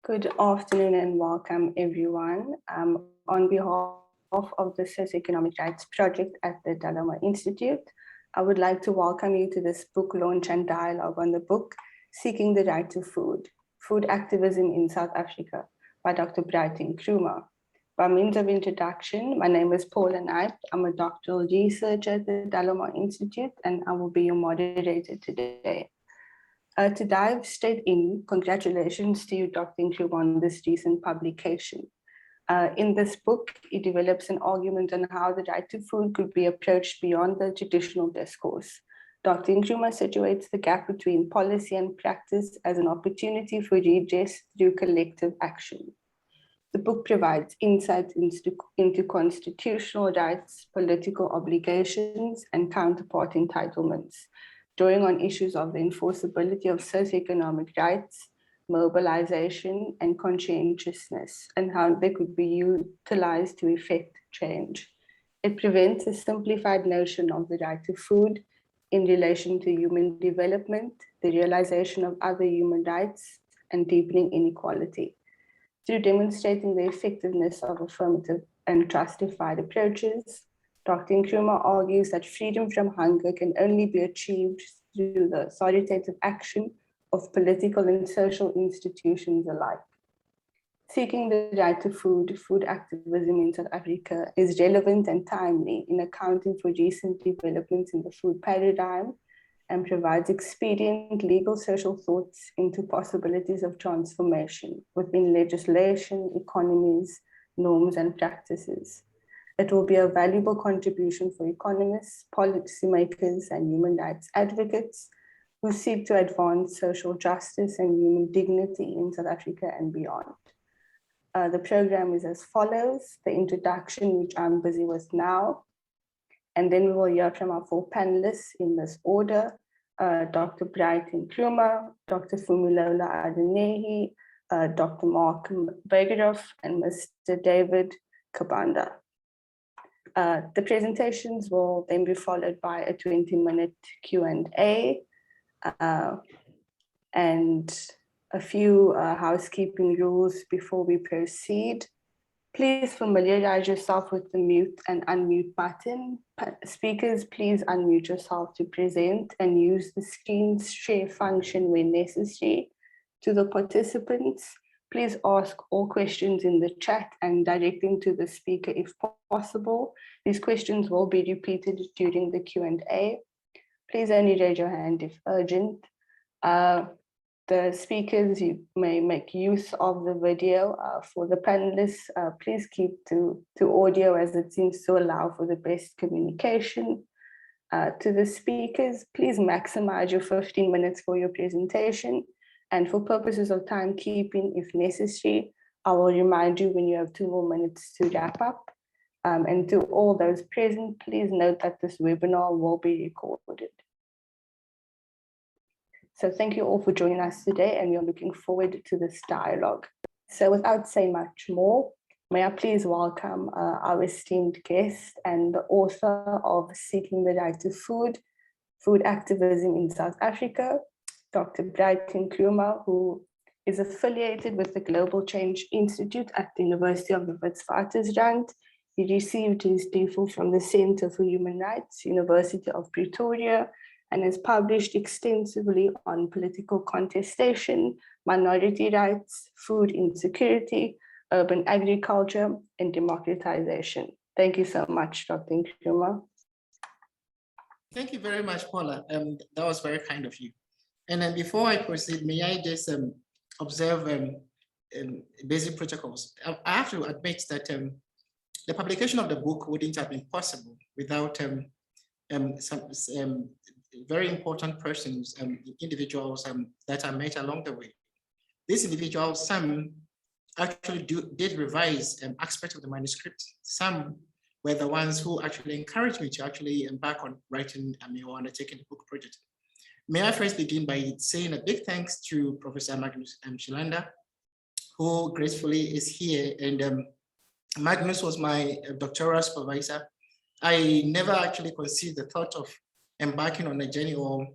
Good afternoon and welcome everyone. On behalf of the Socioeconomic Rights Project at the Daloma Institute, I would like to welcome you to this book launch and dialogue on the book, Seeking the Right to Food, Food Activism in South Africa by Dr. Brighton Krumah. By means of introduction, my name is Paula Knight. I'm a doctoral researcher at the Daloma Institute and I will be your moderator today. To dive straight in, congratulations to you, Dr. Krumah, on this recent publication. In this book, it develops an argument on how the right to food could be approached beyond the traditional discourse. Dr. Krumah situates the gap between policy and practice as an opportunity for redress through collective action. The book provides insight into constitutional rights, political obligations, and counterpart entitlements, drawing on issues of the enforceability of socioeconomic rights, mobilization, and conscientiousness, and how they could be utilized to effect change. It presents a simplified notion of the right to food in relation to human development, the realization of other human rights, and deepening inequality. Through demonstrating the effectiveness of affirmative and justified approaches, Dr. Krumah argues that freedom from hunger can only be achieved through the authoritative action of political and social institutions alike. Seeking the right to food, food activism in South Africa is relevant and timely in accounting for recent developments in the food paradigm and provides expedient legal social thoughts into possibilities of transformation within legislation, economies, norms, and practices. It will be a valuable contribution for economists, policymakers, and human rights advocates who seek to advance social justice and human dignity in South Africa and beyond. The program is as follows: the introduction, which I'm busy with now, and then we will hear from our four panelists in this order: Dr. Brighton Krumah, Dr. Fumilola Adenehi, Dr. Mark Bergeroff, and Mr. David Kabanda. The presentations will then be followed by a 20-minute Q&A and a few housekeeping rules before we proceed. Please familiarize yourself with the mute and unmute button. Speakers, please unmute yourself to present and use the screen share function when necessary. To the participants, please ask all questions in the chat and direct them to the speaker if possible. These questions will be repeated during the Q&A. Please only raise your hand if urgent. The speakers, you may make use of the video. For the panelists, please keep to audio as it seems to allow for the best communication. To the speakers, please maximize your 15 minutes for your presentation. And for purposes of timekeeping, if necessary, I will remind you when you have 2 more minutes to wrap up. And to all those present, please note that this webinar will be recorded. So thank you all for joining us today, and we are looking forward to this dialogue. So without saying much more, may I please welcome our esteemed guest and the author of Seeking the Right to Food, Food Activism in South Africa, Dr. Brighton Krumah, who is affiliated with the Global Change Institute at the University of the Witwatersrand. He received his DPhil from the Center for Human Rights, University of Pretoria, and has published extensively on political contestation, minority rights, food insecurity, urban agriculture, and democratization. Thank you so much, Dr. Krumah. Thank you very much, Paula. That was very kind of you. And then before I proceed, may I just observe basic protocols? I have to admit that the publication of the book wouldn't have been possible without some very important persons, individuals that I met along the way. These individuals, some actually did revise aspects of the manuscript. Some were the ones who actually encouraged me to actually embark on writing or undertaking the book project. May I first begin by saying a big thanks to Professor Magnus Shilanda, who gracefully is here. And Magnus was my doctoral supervisor. I never actually conceived the thought of embarking on a journey or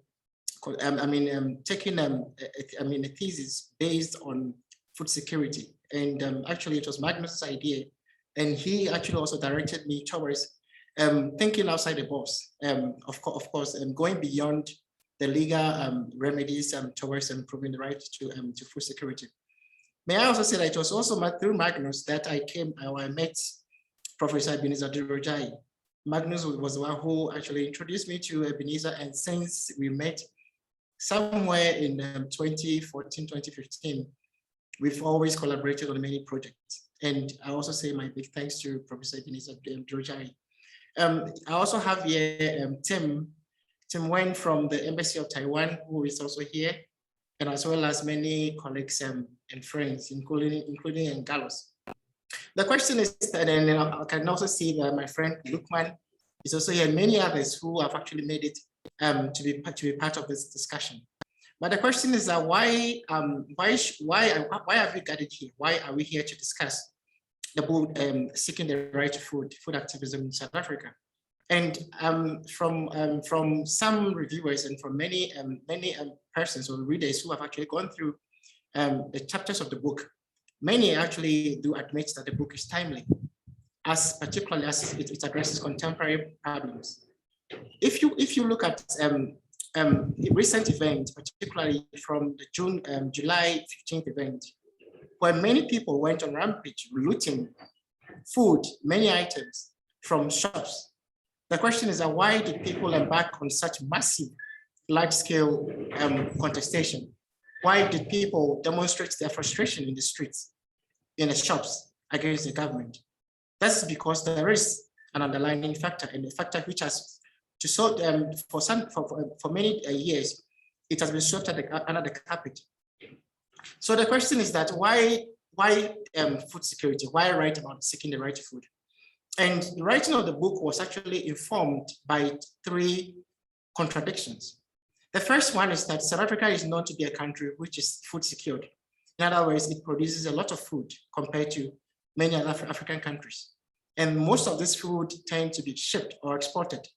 taking a thesis based on food security. And actually it was Magnus's idea. And he actually also directed me towards thinking outside the box, of course, going beyond the legal remedies towards improving the right to food security. May I also say that it was also through Magnus that I met Professor Ebenezer Durojai. Magnus was the one who actually introduced me to Ebenezer, and since we met somewhere in 2014, 2015, we've always collaborated on many projects. And I also say my big thanks to Professor Ebenezer Durojai. I also have here Tim Wen from the Embassy of Taiwan, who is also here, and as well as many colleagues and friends, including Galos. The question is that, and I can also see that my friend Lukman is also here, and many others who have actually made it to be part of this discussion. But the question is that why have we gathered here? Why are we here to discuss the book seeking the right to food activism in South Africa? And from some reviewers and from many persons or readers who have actually gone through the chapters of the book, many actually do admit that the book is timely, particularly as it addresses contemporary problems. If you look at recent events, particularly from the July 15th event, where many people went on rampage, looting food, many items from shops. The question is that why did people embark on such massive, large-scale contestation? Why did people demonstrate their frustration in the streets, in the shops against the government? That's because there is an underlying factor, and the factor which has for many years, it has been swept under the carpet. So the question is that why food security? Why write about seeking the right to food? And the writing of the book was actually informed by three contradictions. The first one is that South Africa is known to be a country which is food secured. In other words, it produces a lot of food compared to many other African countries. And most of this food tends to be shipped or exported.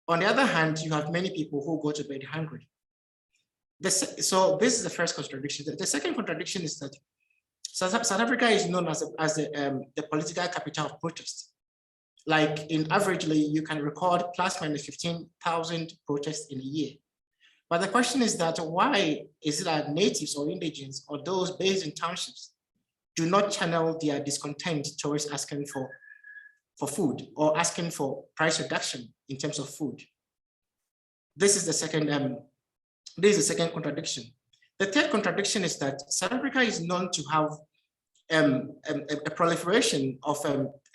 On the other hand, you have many people who go to bed hungry. So this is the first contradiction. The second contradiction is that South Africa is known as the political capital of protest. Like averagely, you can record plus minus 15,000 protests in a year. But the question is that why is it that natives or indigenous or those based in townships do not channel their discontent towards asking for food or asking for price reduction in terms of food? This is the second contradiction. The third contradiction is that South Africa is known to have a proliferation of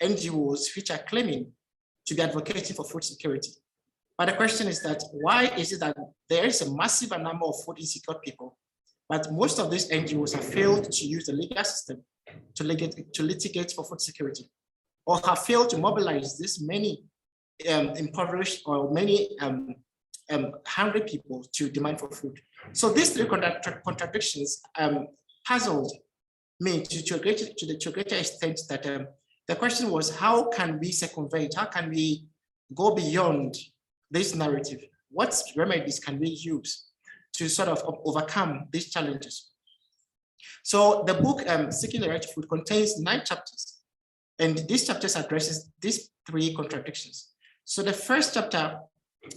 NGOs which are claiming to be advocating for food security. But the question is that why is it that there is a massive number of food insecure people, but most of these NGOs have failed to use the legal system to litigate for food security, or have failed to mobilize this many impoverished or many hungry people to demand for food? So these three contradictions puzzled me to a greater extent that the question was, how can we circumvent, how can we go beyond this narrative? What remedies can we use to sort of overcome these challenges? So the book, Seeking the Right to Food, contains 9 chapters, and these chapters addresses these 3 contradictions. So the first chapter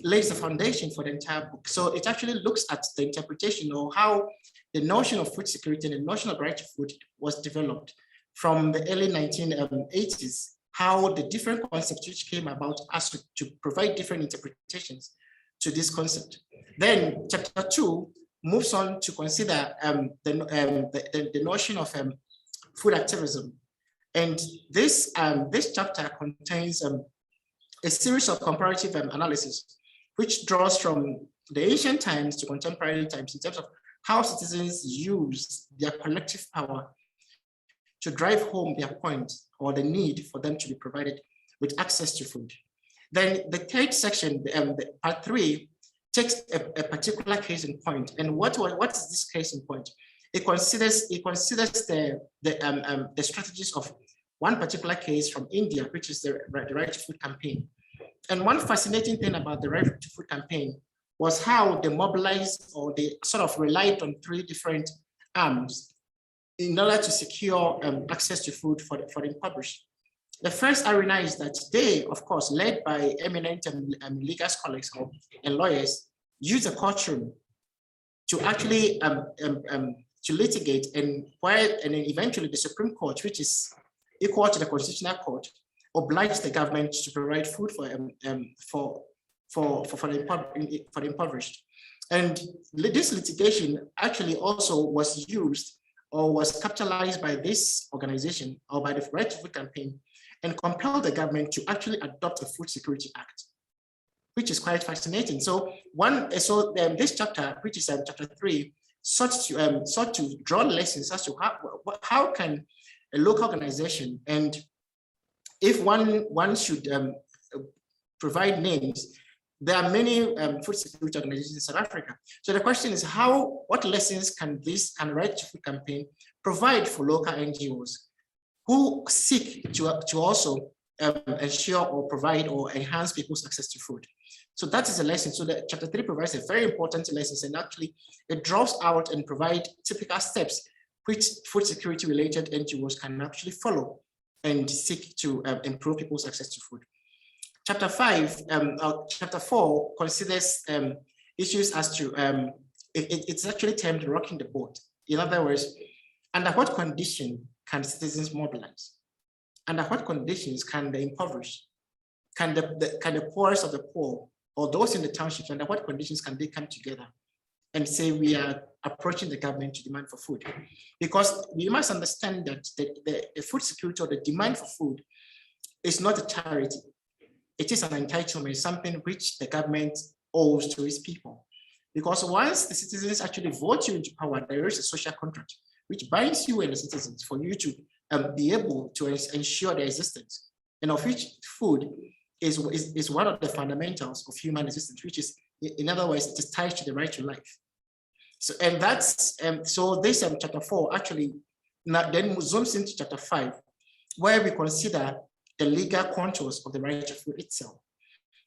lays the foundation for the entire book. So it actually looks at the interpretation of how the notion of food security and the notion of right to food was developed from the early 1980s, how the different concepts which came about us to provide different interpretations to this concept. Then chapter 2 moves on to consider the notion of food activism. And this chapter contains a series of comparative analysis, which draws from the ancient times to contemporary times in terms of how citizens use their collective power to drive home their point or the need for them to be provided with access to food. Then the third section, part 3, takes a particular case in point. And what is this case in point? It considers the strategies of one particular case from India, which is the Right to Food campaign. And one fascinating thing about the Right to Food campaign was how they mobilized, or they sort of relied on 3 different arms in order to secure access to food for the impoverished. The first arena is that they, of course, led by eminent legal scholars and lawyers, use the courtroom to actually to litigate, and eventually the Supreme Court, which is equal to the Constitutional Court, obliged the government to provide food for the impoverished. And this litigation actually also was used or was capitalized by this organization or by the Right to Food campaign, and compelled the government to actually adopt a Food Security Act, which is quite fascinating. So this chapter, which is chapter 3, sought to draw lessons as to how can a local organization, and if one should provide names, there are many food security organizations in South Africa. So the question is, what lessons can Right to Food campaign provide for local NGOs who seek to also ensure or provide or enhance people's access to food? So that is a lesson. So the chapter 3 provides a very important lesson, and actually it draws out and provide typical steps which food security related NGOs can actually follow and seek to improve people's access to food. Chapter 4 considers issues as to, it's actually termed rocking the boat. In other words, under what condition can citizens mobilize? Under what conditions can the impoverished, can the poorest of the poor, or those in the townships, under what conditions can they come together and say we are approaching the government to demand for food? Because we must understand that the food security or the demand for food is not a charity. It is an entitlement, something which the government owes to its people. Because once the citizens actually vote you into power, there is a social contract which binds you and the citizens for you to be able to ensure their existence, and of which food is one of the fundamentals of human existence, which is, in other words, it is tied to the right to life. So, and that's, so this chapter 4 actually then zooms into chapter 5, where we consider the legal contours of the right to food itself.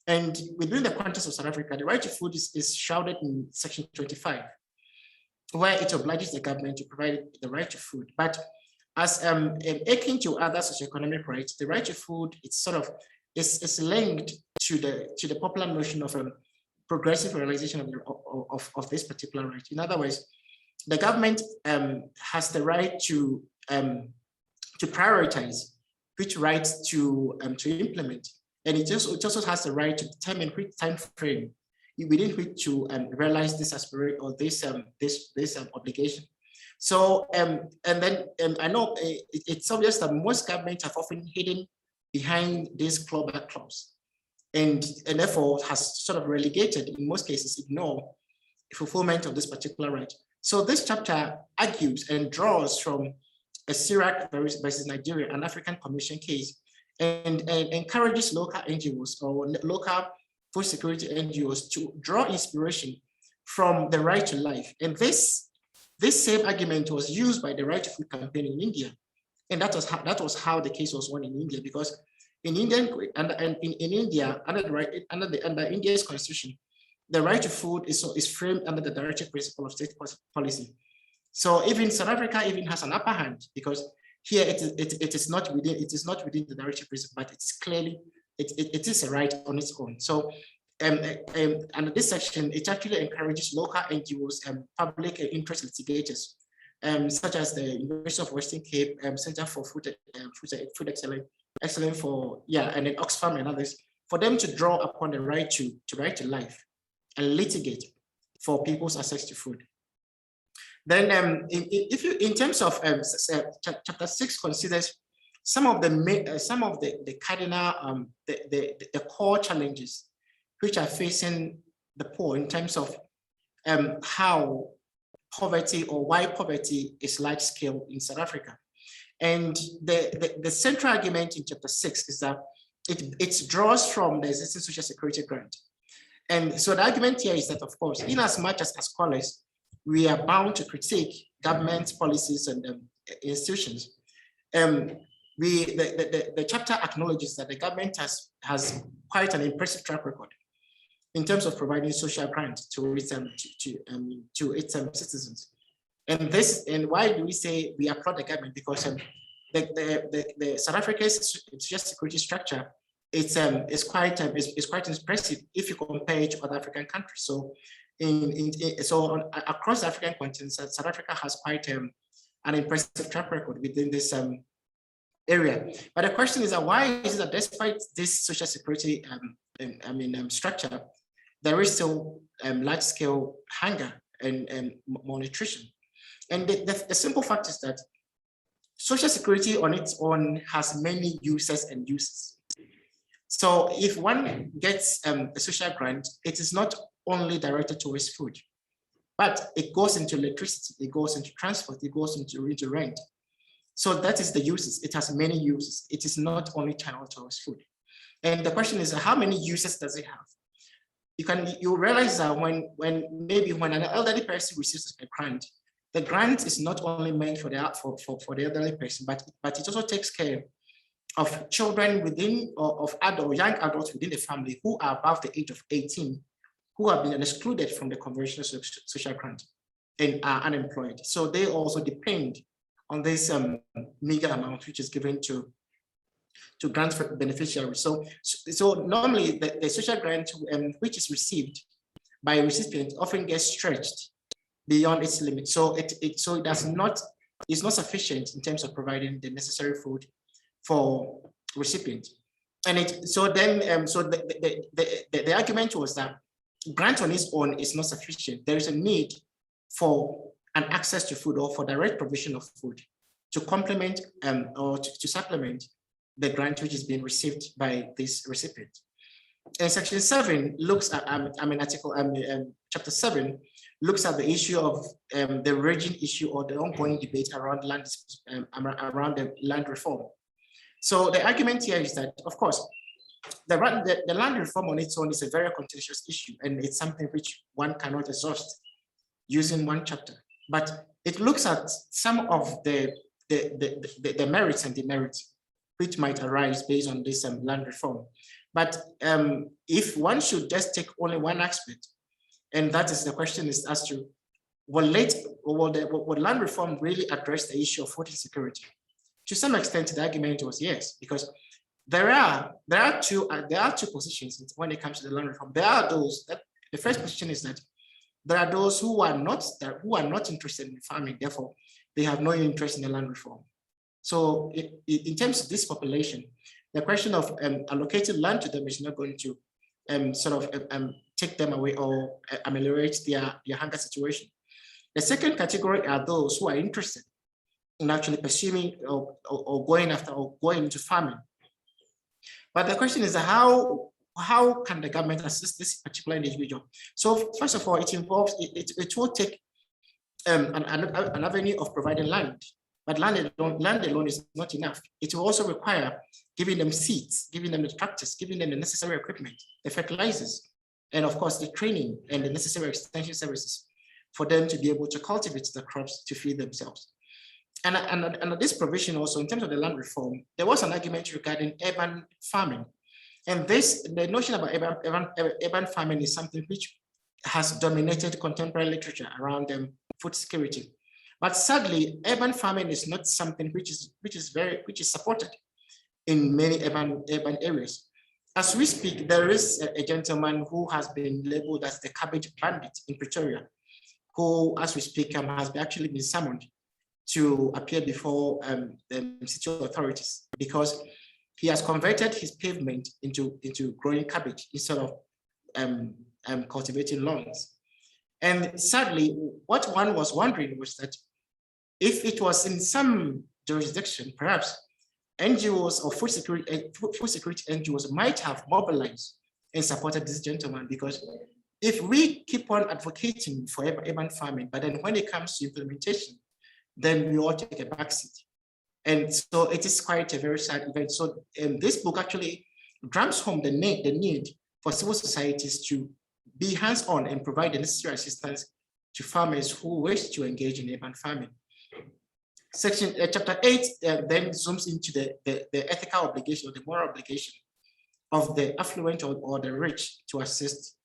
And within the context of South Africa, the right to food is shrouded in section 25, where it obliges the government to provide the right to food. But as akin to other socioeconomic rights, the right to food, it's sort of is linked to the popular notion of progressive realization of this particular right. In other words, the government has the right to prioritize which rights to implement, and it also has the right to determine which time frame within which to realize this aspiration or this obligation. So and then I know it's obvious that most governments have often hidden behind this clawback clause, and therefore has sort of relegated, in most cases, ignore fulfillment of this particular right. So this chapter argues and draws from a Syriac versus Nigeria, an African Commission case, and encourages local NGOs or local food security NGOs to draw inspiration from the right to life. And this same argument was used by the Right to Food campaign in India. And that was how the case was won in India, because in India, under India's constitution, the right to food is framed under the directive principle of state policy. So even South Africa even has an upper hand, because here it is not within the directive principle, but it's clearly it is a right on its own. So under this section, it actually encourages local NGOs and public interest litigators, such as the University of Western Cape Center for Food Excellence for and then Oxfam and others, for them to draw upon the right to life and litigate for people's access to food. Then, in terms of chapter 6 considers some of the cardinal the core challenges which are facing the poor in terms of how poverty or why poverty is large scale in South Africa. And the central argument in chapter 6 is that it draws from the existing social security grant. And so the argument here is that, of course, in as much as scholars, we are bound to critique government policies and institutions. The chapter acknowledges that the government has quite an impressive track record in terms of providing social grants to its citizens. And why do we say we applaud the government? Because the South Africa's social security structure is quite impressive if you compare it to other African countries. So across the African continent, South Africa has quite an impressive track record within this area. But the question is, why is it that despite this social security structure, there is still large-scale hunger and malnutrition? And the simple fact is that social security on its own has many uses and uses. So if one gets a social grant, it is not only directed towards food, but it goes into electricity, it goes into transport, it goes into rent. So that is the uses. It has many uses. It is not only channeled towards food. And the question is, how many uses does it have? You realize that when an elderly person receives a grant, the grant is not only meant for the elderly person, but it also takes care of children within, or of young adults within the family who are above the age of 18, who have been excluded from the conventional social grant and are unemployed. So they also depend on this meager amount which is given to grant beneficiaries. So normally the social grant which is received by a recipient often gets stretched beyond its limit. So it's not sufficient in terms of providing the necessary food for recipient. And the argument was that grant on its own is not sufficient. There is a need for an access to food, or for direct provision of food, to complement or to supplement the grant which is being received by this recipient. And section 7 looks at, chapter 7 looks at the issue of the raging issue, or the ongoing debate around the land reform. So the argument here is that, of course, the land reform on its own is a very contentious issue, and it's something which one cannot exhaust using one chapter. But it looks at some of the merits and demerits which might arise based on this land reform. But if one should just take only one aspect, and that is the question is as to, will land reform really address the issue of food insecurity? To some extent, the argument was yes, because there are two positions when it comes to the land reform. There are those that the first position is that there are those who are not interested in farming, therefore they have no interest in the land reform. So in terms of this population, the question of allocating land to them is not going to take them away or ameliorate their hunger situation. The second category are those who are interested in actually pursuing or going after or going into farming. But the question is how can the government assist this particular individual? So first of all, it will take an avenue of providing land, but land alone is not enough. It will also require giving them seeds, giving them the tractors, giving them the necessary equipment, the fertilizers, and of course the training and the necessary extension services for them to be able to cultivate the crops to feed themselves. And this provision also, in terms of the land reform, there was an argument regarding urban farming. And the notion about urban farming is something which has dominated contemporary literature around food security. But sadly, urban farming is not something which is supported in many urban areas. As we speak, there is a gentleman who has been labeled as the cabbage bandit in Pretoria, who, as we speak, has actually been summoned to appear before the city authorities, because he has converted his pavement into growing cabbage instead of cultivating lawns. And sadly, what one was wondering was that if it was in some jurisdiction, perhaps NGOs or food security NGOs might have mobilized and supported this gentleman, because if we keep on advocating for urban farming, but then when it comes to implementation, then we all take a backseat. And so it is quite a very sad event. So this book actually drums home the need for civil societies to be hands-on and provide the necessary assistance to farmers who wish to engage in urban farming. Chapter 8 then zooms into the ethical obligation or the moral obligation of the affluent or the rich to assist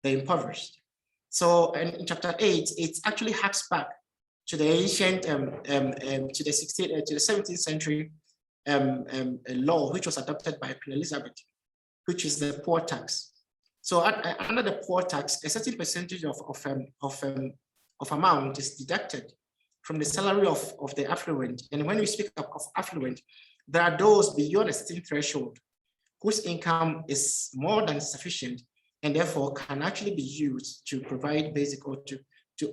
the impoverished. So in chapter 8, it actually harks back to the ancient, to the 16th, to the 17th century law, which was adopted by Queen Elizabeth, which is the poor tax. So under the poor tax, a certain percentage of amount is deducted from the salary of the affluent. And when we speak of affluent, there are those beyond a certain threshold whose income is more than sufficient and therefore can actually be used to provide basic or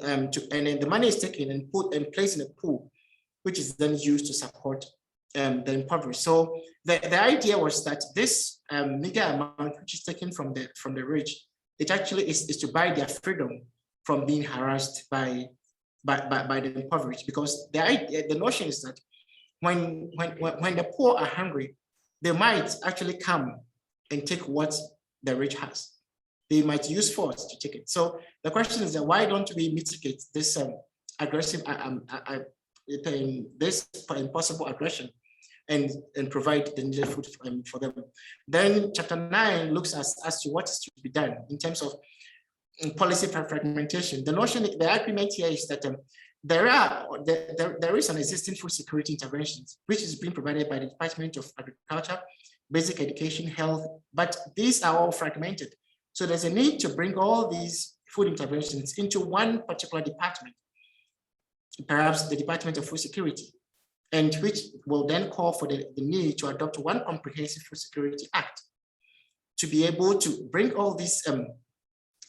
and then the money is taken and put and placed in a pool, which is then used to support the impoverished. So the idea was that this meager amount, which is taken from the rich, it actually is to buy their freedom from being harassed by the impoverished. Because the notion is that when the poor are hungry, they might actually come and take what the rich has. They might use force to take it. So the question is that why don't we mitigate this aggressive, this impossible aggression and provide the needed food for them? Then chapter 9 looks as to what is to be done in terms of policy fragmentation. The notion, the agreement here is that there is an existing food security interventions, which is being provided by the Department of Agriculture, Basic Education, Health, but these are all fragmented. So there's a need to bring all these food interventions into one particular department, perhaps the Department of Food Security, and which will then call for the need to adopt one comprehensive food security act to be able to bring all these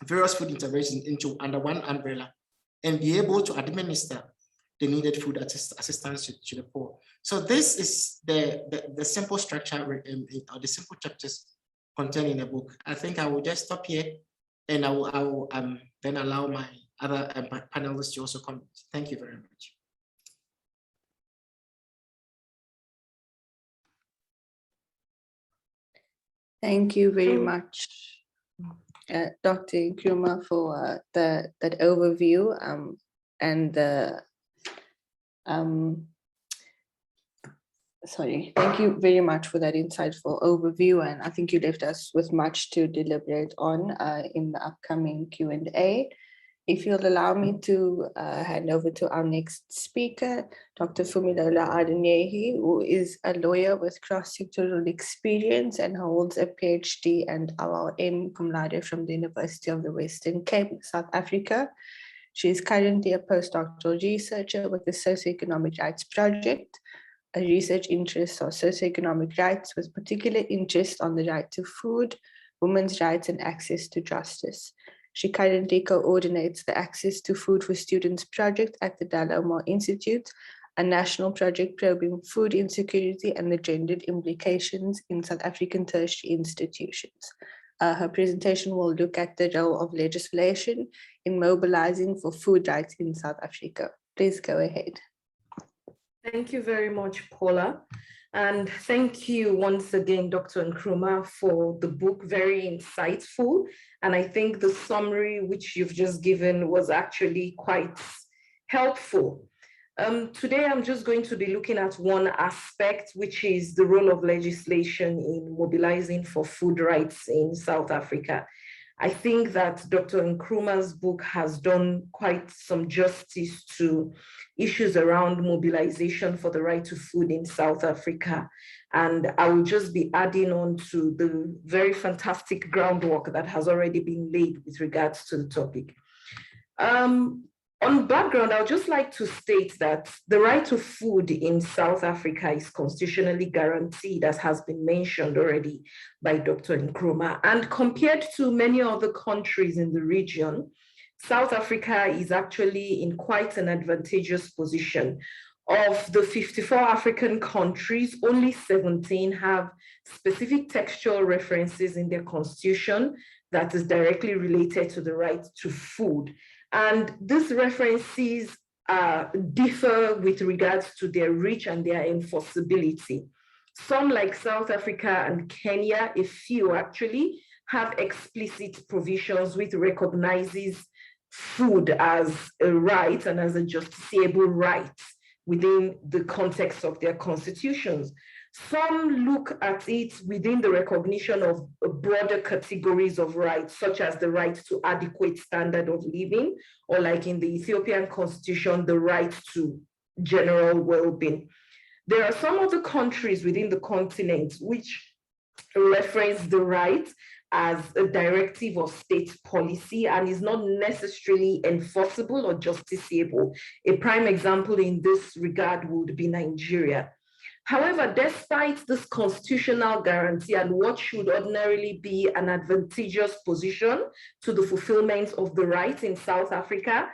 various food interventions under one umbrella and be able to administer the needed food assistance to the poor. So this is the simple structure or the simple chapters contained in the book. I think I will just stop here and I will then allow my other panelists to also comment. Thank you very much. Thank you very much, Dr. Nkrumah, for that overview and the thank you very much for that insightful overview, and I think you left us with much to deliberate on in the upcoming Q&A. If you'll allow me to hand over to our next speaker, Dr. Fumilola Adenyehi, who is a lawyer with cross-sectoral experience and holds a PhD and LLM cum laude from the University of the Western Cape, South Africa. She is currently a postdoctoral researcher with the Socioeconomic Rights Project. Her research interests are socioeconomic rights with particular interest on the right to food, women's rights and access to justice. She currently coordinates the Access to Food for Students project at the Dalomar Institute, a national project probing food insecurity and the gendered implications in South African tertiary institutions. Her presentation will look at the role of legislation in mobilizing for food rights in South Africa. Please go ahead. Thank you very much, Paula. And thank you once again, Dr. Nkrumah, for the book, very insightful. And I think the summary which you've just given was actually quite helpful. Today, I'm just going to be looking at one aspect, which is the role of legislation in mobilizing for food rights in South Africa. I think that Dr. Nkrumah's book has done quite some justice to issues around mobilization for the right to food in South Africa. And I will just be adding on to the very fantastic groundwork that has already been laid with regards to the topic. On background, I would just like to state that the right to food in South Africa is constitutionally guaranteed, as has been mentioned already by Dr. Nkrumah. And compared to many other countries in the region, South Africa is actually in quite an advantageous position. Of the 54 African countries, only 17 have specific textual references in their constitution that is directly related to the right to food. And these references differ with regards to their reach and their enforceability. Some, like South Africa and Kenya, a few actually, have explicit provisions which recognizes food as a right and as a justiciable right, within the context of their constitutions. Some look at it within the recognition of broader categories of rights, such as the right to adequate standard of living, or like in the Ethiopian constitution, the right to general well-being. There are some other countries within the continent which reference the right as a directive of state policy and is not necessarily enforceable or justiciable. A prime example in this regard would be Nigeria. However, despite this constitutional guarantee and what should ordinarily be an advantageous position to the fulfillment of the right in South Africa,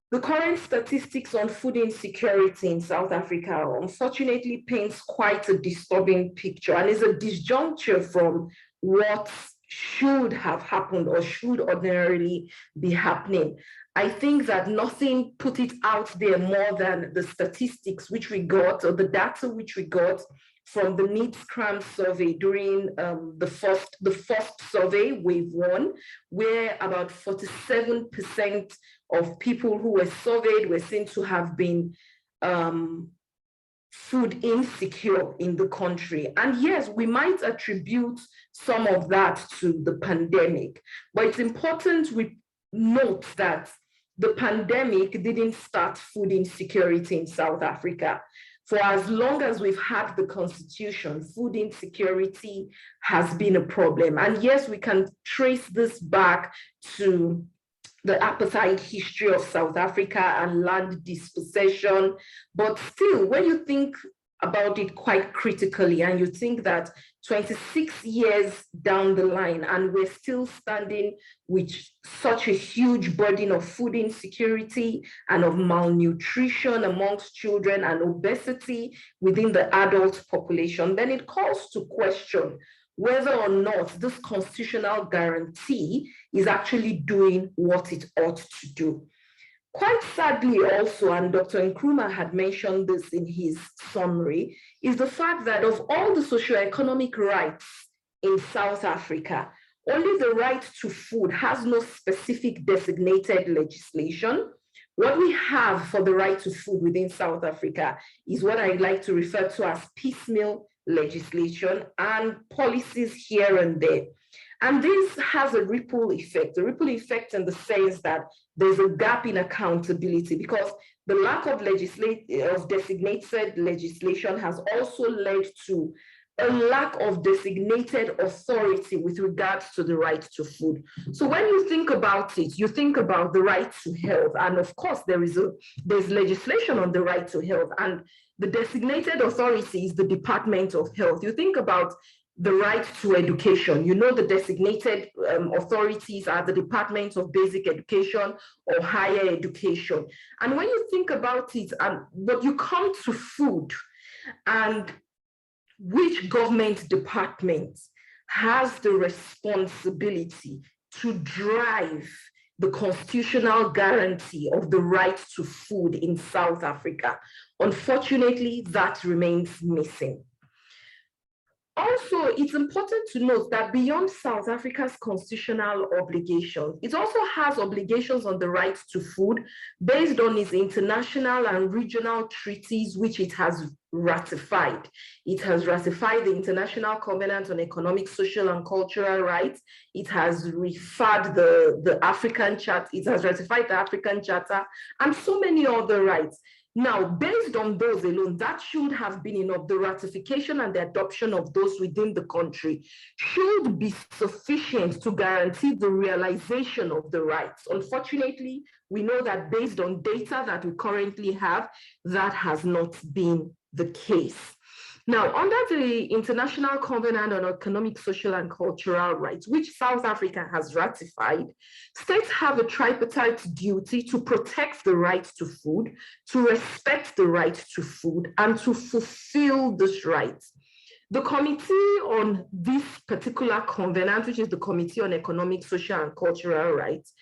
the current statistics on food insecurity in South Africa unfortunately paints quite a disturbing picture and is a disjuncture from what should have happened or should ordinarily be happening. I think that nothing put it out there more than the statistics which we got, or the data which we got from the NIDSCRAM survey during the first survey, wave 1, where about 47% of people who were surveyed were seen to have been food insecure in the country. And yes, we might attribute some of that to the pandemic, but it's important we note that the pandemic didn't start food insecurity in South Africa. For as long as we've had the constitution, food insecurity has been a problem. And yes, we can trace this back to the apartheid history of South Africa and land dispossession. But still, when you think about it quite critically and you think that 26 years down the line and we're still standing with such a huge burden of food insecurity and of malnutrition amongst children and obesity within the adult population, then it calls to question whether or not this constitutional guarantee is actually doing what it ought to do. Quite sadly also, and Dr. Nkrumah had mentioned this in his summary, is the fact that of all the socioeconomic rights in South Africa, only the right to food has no specific designated legislation. What we have for the right to food within South Africa is what I like to refer to as piecemeal legislation and policies here and there. And this has a ripple effect in the sense that there's a gap in accountability, because the lack of designated legislation has also led to a lack of designated authority with regards to the right to food. So when you think about it, you think about the right to health, and of course there's legislation on the right to health, and the designated authority is the Department of Health. You think about the right to education. You know, the designated authorities are the Department of Basic Education or Higher Education. And when you think about it, but you come to food, and which government department has the responsibility to drive the constitutional guarantee of the right to food in South Africa? Unfortunately, that remains missing. Also, it's important to note that beyond South Africa's constitutional obligations, it also has obligations on the right to food based on its international and regional treaties, which it has ratified. It has ratified the International Covenant on Economic, Social, and Cultural Rights. It has referred the African Charter. It has ratified the African Charter and so many other rights. Now, based on those alone, that should have been enough. The ratification and the adoption of those within the country should be sufficient to guarantee the realization of the rights. Unfortunately, we know that based on data that we currently have, that has not been the case. Now, under the International Covenant on Economic, Social, and Cultural Rights, which South Africa has ratified, states have a tripartite duty to protect the right to food, to respect the right to food, and to fulfill this right. The committee on this particular covenant, which is the Committee on Economic, Social, and Cultural Rights,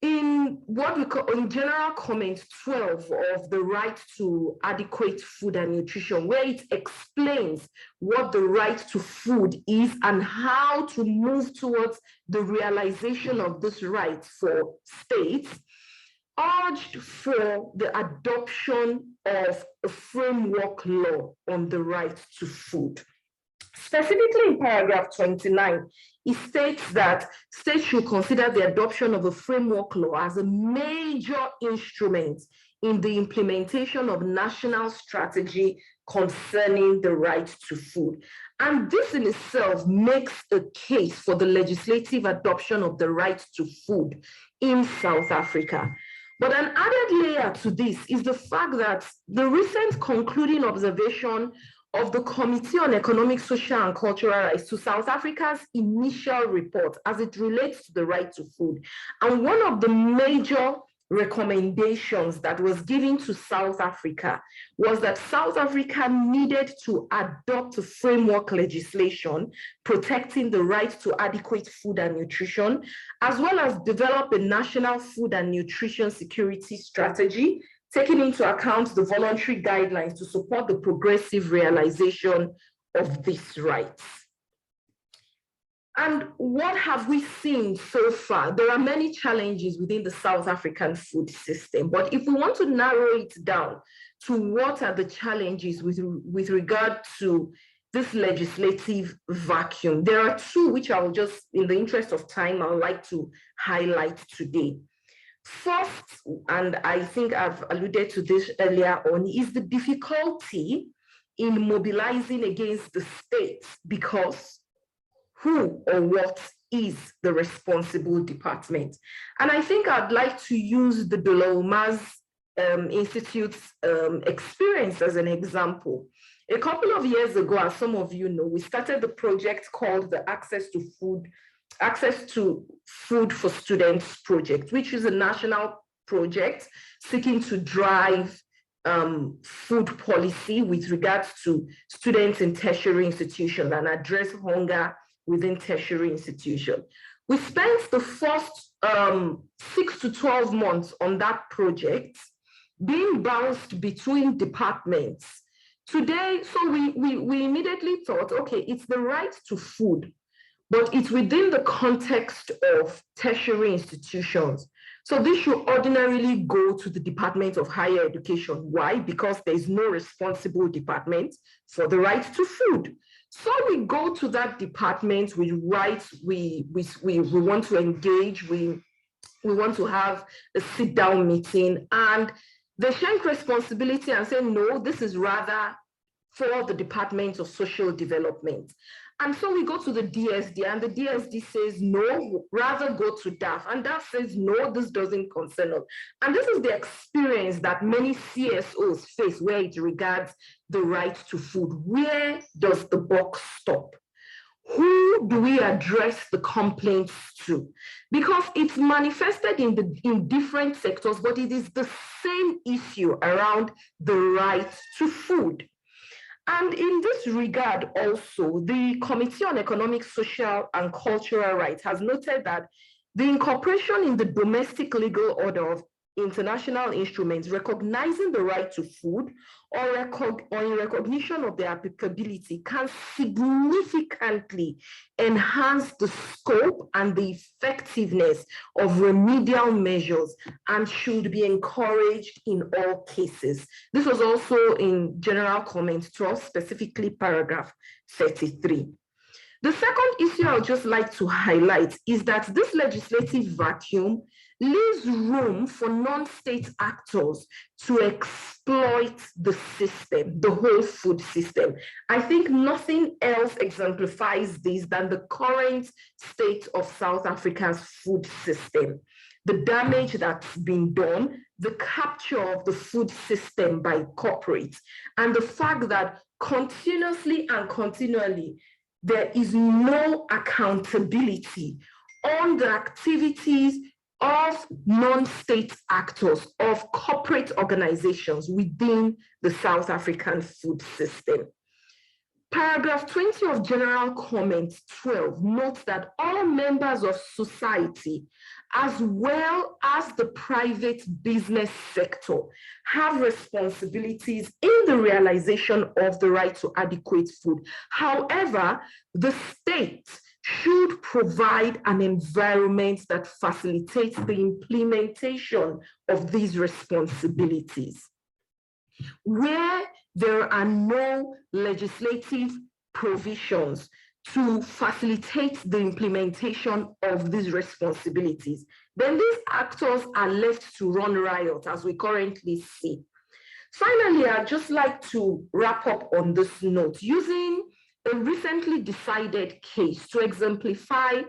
in what we call, in General Comment 12 of the right to adequate food and nutrition, where it explains what the right to food is and how to move towards the realization of this right for states, urged for the adoption of a framework law on the right to food. Specifically in paragraph 29, it states that states should consider the adoption of a framework law as a major instrument in the implementation of national strategy concerning the right to food. And this in itself makes a case for the legislative adoption of the right to food in South Africa. But an added layer to this is the fact that the recent concluding observation of the Committee on Economic, Social and Cultural Rights to South Africa's initial report as it relates to the right to food. And one of the major recommendations that was given to South Africa was that South Africa needed to adopt a framework legislation protecting the right to adequate food and nutrition, as well as develop a national food and nutrition security strategy, taking into account the voluntary guidelines to support the progressive realization of these rights. And what have we seen so far? There are many challenges within the South African food system, but if we want to narrow it down to what are the challenges with regard to this legislative vacuum, there are two which I will just, in the interest of time, I would like to highlight today. First, and I think I've alluded to this earlier on, is the difficulty in mobilizing against the state because who or what is the responsible department? And I think I'd like to use the Dolomas Institute's experience as an example. A couple of years ago, as some of you know, we started the project called the Access to Food for Students project, which is a national project seeking to drive food policy with regards to students in tertiary institutions and address hunger within tertiary institutions. We spent the first 6 to 12 months on that project being bounced between departments. Today, so we immediately thought, okay, it's the right to food, but it's within the context of tertiary institutions. So this should ordinarily go to the Department of Higher Education. Why? Because there is no responsible department for the right to food. So we go to that department with rights, we want to engage, we want to have a sit-down meeting, and they shank responsibility and say, no, this is rather for the Department of Social Development. And so we go to the DSD, and the DSD says, no, rather go to DAF. And DAF says, no, this doesn't concern us. And this is the experience that many CSOs face where it regards the right to food. Where does the buck stop? Who do we address the complaints to? Because it's manifested in different sectors, but it is the same issue around the right to food. And in this regard also, the Committee on Economic, Social and Cultural Rights has noted that the incorporation in the domestic legal order of international instruments recognizing the right to food or in recognition of their applicability can significantly enhance the scope and the effectiveness of remedial measures and should be encouraged in all cases. This was also in General Comment 12, specifically paragraph 33. The second issue I would just like to highlight is that this legislative vacuum leaves room for non-state actors to exploit the system, the whole food system. I think nothing else exemplifies this than the current state of South Africa's food system. The damage that's been done, the capture of the food system by corporates, and the fact that continuously and continually there is no accountability on the activities of non-state actors, of corporate organizations within the South African food system. Paragraph 20 of General Comment 12 notes that all members of society, as well as the private business sector, have responsibilities in the realization of the right to adequate food. However, the state should provide an environment that facilitates the implementation of these responsibilities. where there are no legislative provisions to facilitate the implementation of these responsibilities, then these actors are left to run riot, as we currently see. Finally, I'd just like to wrap up on this note using a recently decided case to exemplify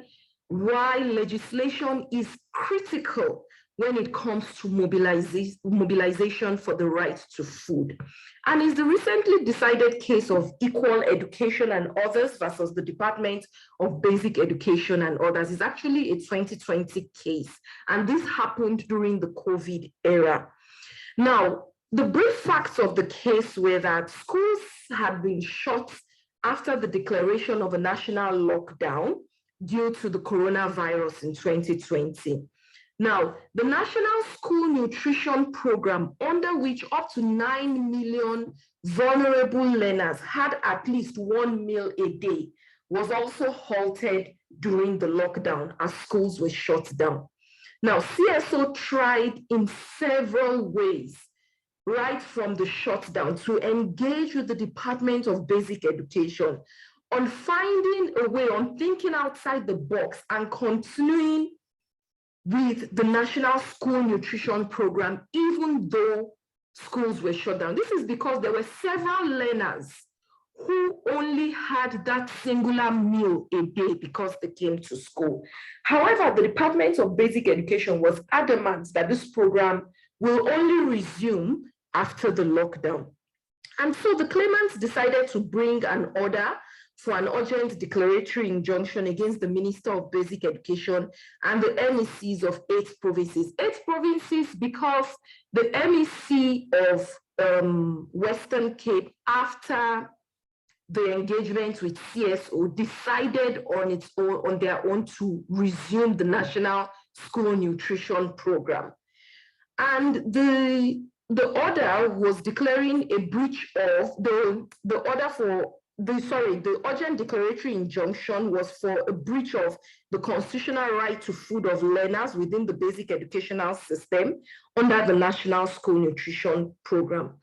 why legislation is critical when it comes to mobilization for the right to food. And it's the recently decided case of Equal Education and Others versus the Department of Basic Education and Others. It's actually a 2020 case, and this happened during the COVID era. Now, the brief facts of the case were that schools had been shut after the declaration of a national lockdown due to the coronavirus in 2020. Now, the National School Nutrition Program, under which up to 9 million vulnerable learners had at least one meal a day, was also halted during the lockdown as schools were shut down. Now, CSO tried in several ways, right from the shutdown, to engage with the Department of Basic Education on finding a way, on thinking outside the box and continuing with the National School Nutrition Program, even though schools were shut down. This is because there were several learners who only had that singular meal a day because they came to school. However, the Department of Basic Education was adamant that this program will only resume after the lockdown. And so the claimants decided to bring an order for an urgent declaratory injunction against the Minister of Basic Education and the MECs of 8 provinces. 8 provinces because the MEC of Western Cape, after the engagement with CSO, decided on their own to resume the National School Nutrition Program. And the order was declaring a breach of the urgent declaratory injunction was for a breach of the constitutional right to food of learners within the basic educational system under the National School Nutrition Program.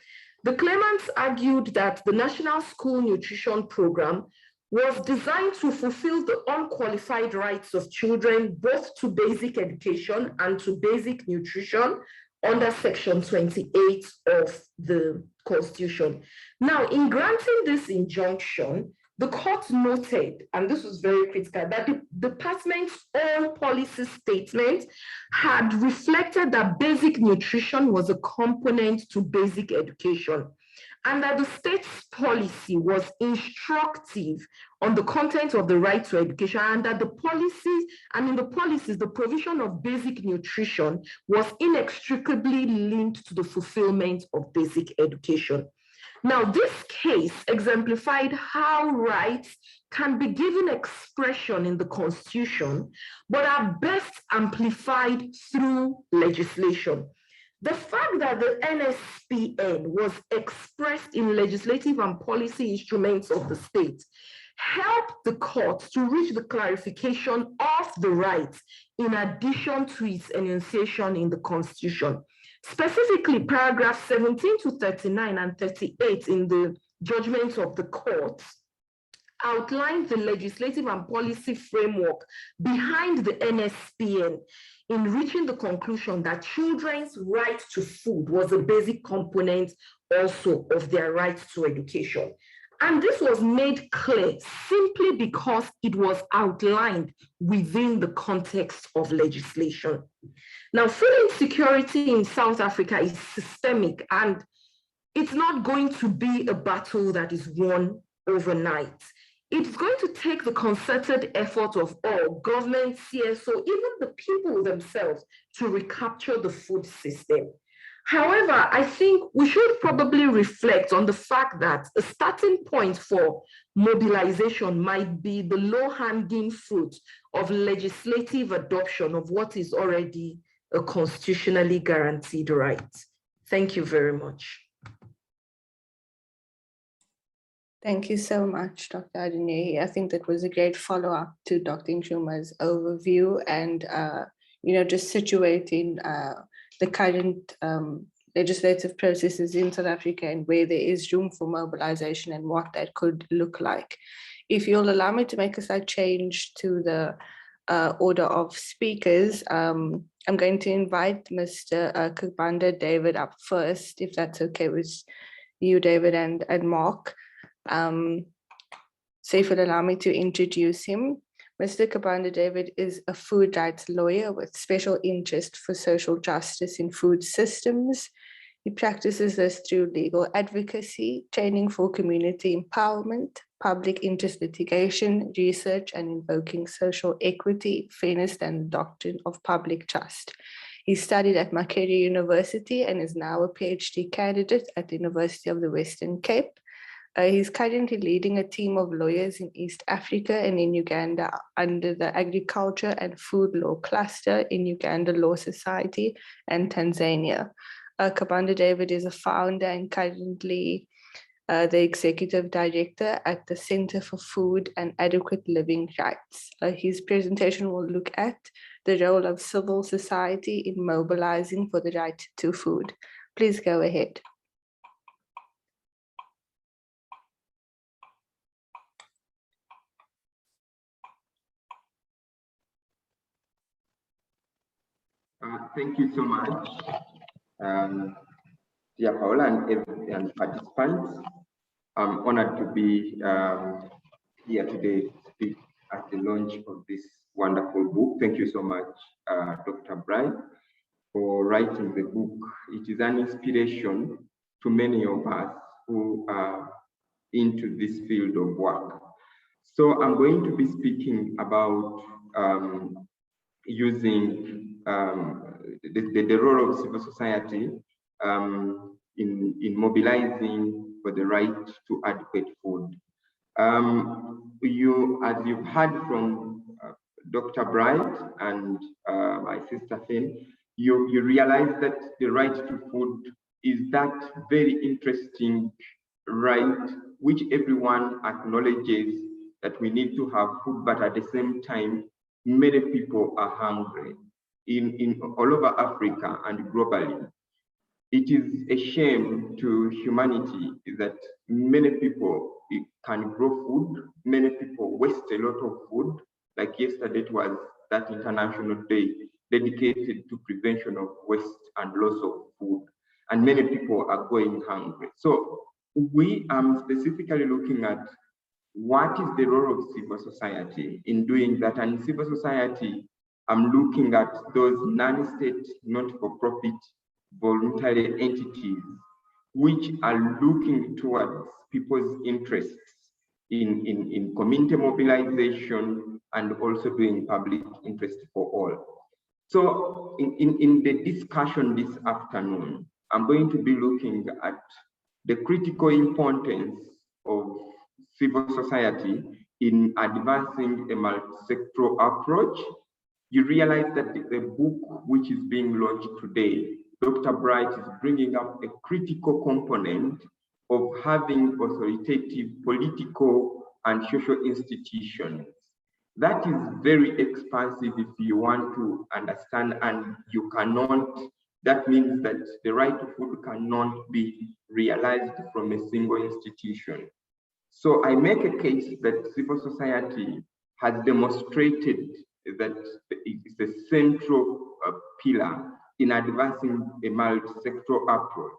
The claimants argued that the National School Nutrition Program was designed to fulfill the unqualified rights of children, both to basic education and to basic nutrition, under Section 28 of the Constitution. Now, in granting this injunction, the court noted, and this was very critical, that the department's own policy statement had reflected that basic nutrition was a component to basic education, and that the state's policy was instructive on the content of the right to education, and that the policies, and in the policies, the provision of basic nutrition was inextricably linked to the fulfillment of basic education. Now, this case exemplified how rights can be given expression in the Constitution, but are best amplified through legislation. The fact that the NSPN was expressed in legislative and policy instruments of the state helped the court to reach the clarification of the rights in addition to its enunciation in the Constitution. Specifically, paragraphs 17 to 39 and 38 in the judgments of the court outlined the legislative and policy framework behind the NSPN in reaching the conclusion that children's right to food was a basic component also of their right to education. And this was made clear simply because it was outlined within the context of legislation. Now, food insecurity in South Africa is systemic, and it's not going to be a battle that is won overnight. It's going to take the concerted effort of all, government, CSO, even the people themselves, to recapture the food system. However, I think we should probably reflect on the fact that a starting point for mobilization might be the low-hanging fruit of legislative adoption of what is already a constitutionally guaranteed right. Thank you very much. Thank you so much, Dr. Adeneyi. I think that was a great follow-up to Dr. Nchuma's overview and, just situating the current legislative processes in South Africa and where there is room for mobilization and what that could look like. If you'll allow me to make a slight change to the order of speakers, I'm going to invite Mr. Kabanda David up first, if that's okay with you, David and Mark. So if you'll allow me to introduce him. Mr. Kabanda David is a food rights lawyer with special interest for social justice in food systems. He practices this through legal advocacy, training for community empowerment, public interest litigation, research, and invoking social equity, fairness, and the doctrine of public trust. He studied at Makerere University and is now a PhD candidate at the University of the Western Cape. He's currently leading a team of lawyers in East Africa and in Uganda under the Agriculture and Food Law Cluster in Uganda Law Society and Tanzania. Kabanda David is a founder and currently the executive director at the Center for Food and Adequate Living Rights. His presentation will look at the role of civil society in mobilizing for the right to food. Please go ahead. Thank you so much, dear Paula and participants. I'm honored to be here today to speak at the launch of this wonderful book. Thank you so much, Dr. Bright, for writing the book. It is an inspiration to many of us who are into this field of work. So I'm going to be speaking about using the role of civil society in mobilizing for the right to adequate food. As you've heard from Dr. Bright and my sister Finn, you realize that the right to food is that very interesting right which everyone acknowledges that we need to have food, but at the same time, many people are hungry in all over Africa and globally. It is a shame to humanity that many people can grow food, many people waste a lot of food. Like yesterday, it was that International Day dedicated to prevention of waste and loss of food, and many people are going hungry. So we are specifically looking at what is the role of civil society in doing that. And in civil society, I'm looking at those non-state, not-for-profit, voluntary entities which are looking towards people's interests in community mobilization and also doing public interest for all. So in the discussion this afternoon, I'm going to be looking at the critical importance of civil society in advancing a multi-sectoral approach. You realize that the book which is being launched today, Dr. Bright is bringing up a critical component of having authoritative political and social institutions. That is very expansive if you want to understand, and you cannot, that means that the right to food cannot be realized from a single institution. So I make a case that civil society has demonstrated that it's a central pillar in advancing a multi-sectoral approach.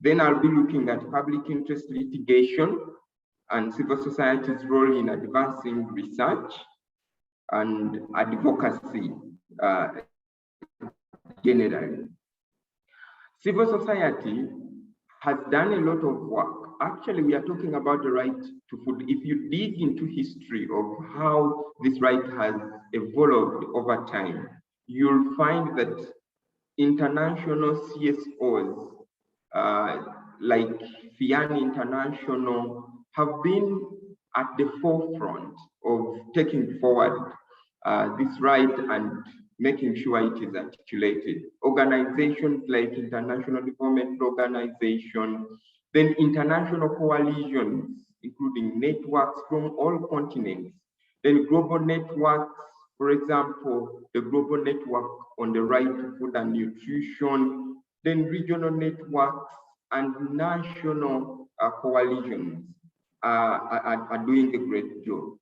Then I'll be looking at public interest litigation and civil society's role in advancing research and advocacy generally. Civil society has done a lot of work. Actually, we are talking about the right to food. If you dig into history of how this right has evolved over time, you'll find that international CSOs like FIAN International have been at the forefront of taking forward this right and making sure it is articulated. Organizations like International Development Organization, then international coalitions, including networks from all continents, then global networks, for example, the Global Network on the Right to Food and Nutrition, then regional networks and national coalitions are doing a great job.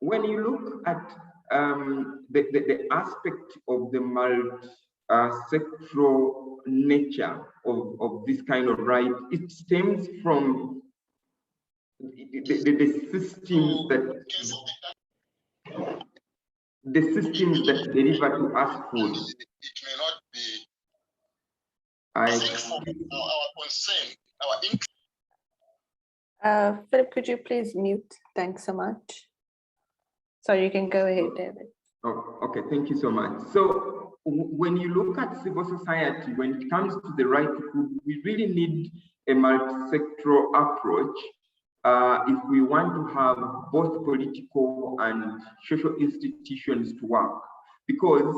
When you look at the aspect of the multi-sectoral nature of this kind of right, it stems from the systems that deliver to us food. It may not be. I think for our concern, our interest. Philip, could you please mute? Thanks so much. So you can go ahead, David. Oh, okay, thank you so much. So when you look at civil society, when it comes to the right to food, we really need a multi-sectoral approach if we want to have both political and social institutions to work, because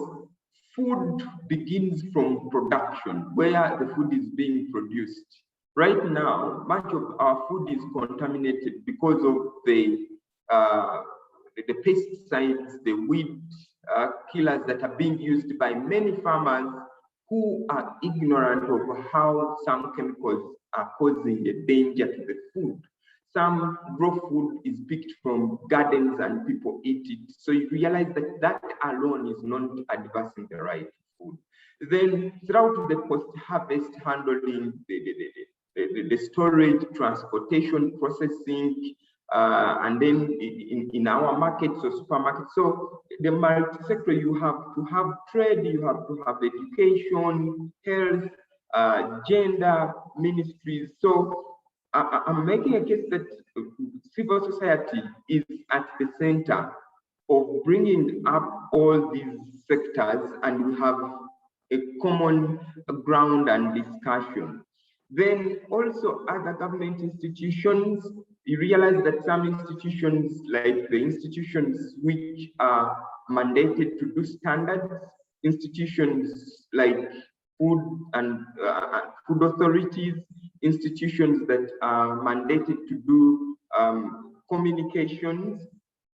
food begins from production, where the food is being produced. Right now, much of our food is contaminated because of the pesticides, the weed killers that are being used by many farmers who are ignorant of how some chemicals are causing a danger to the food. Some raw food is picked from gardens and people eat it. So you realize that that alone is not advancing the right to food. Then throughout the post-harvest handling, the storage, transportation, processing, and then in our markets or supermarkets. So the multi-sector, you have to have trade, you have to have education, health, gender, ministries. So I'm making a case that civil society is at the center of bringing up all these sectors, and we have a common ground and discussion. Then also other government institutions, you realize that some institutions, like the institutions which are mandated to do standards, institutions like food and food authorities, institutions that are mandated to do communications,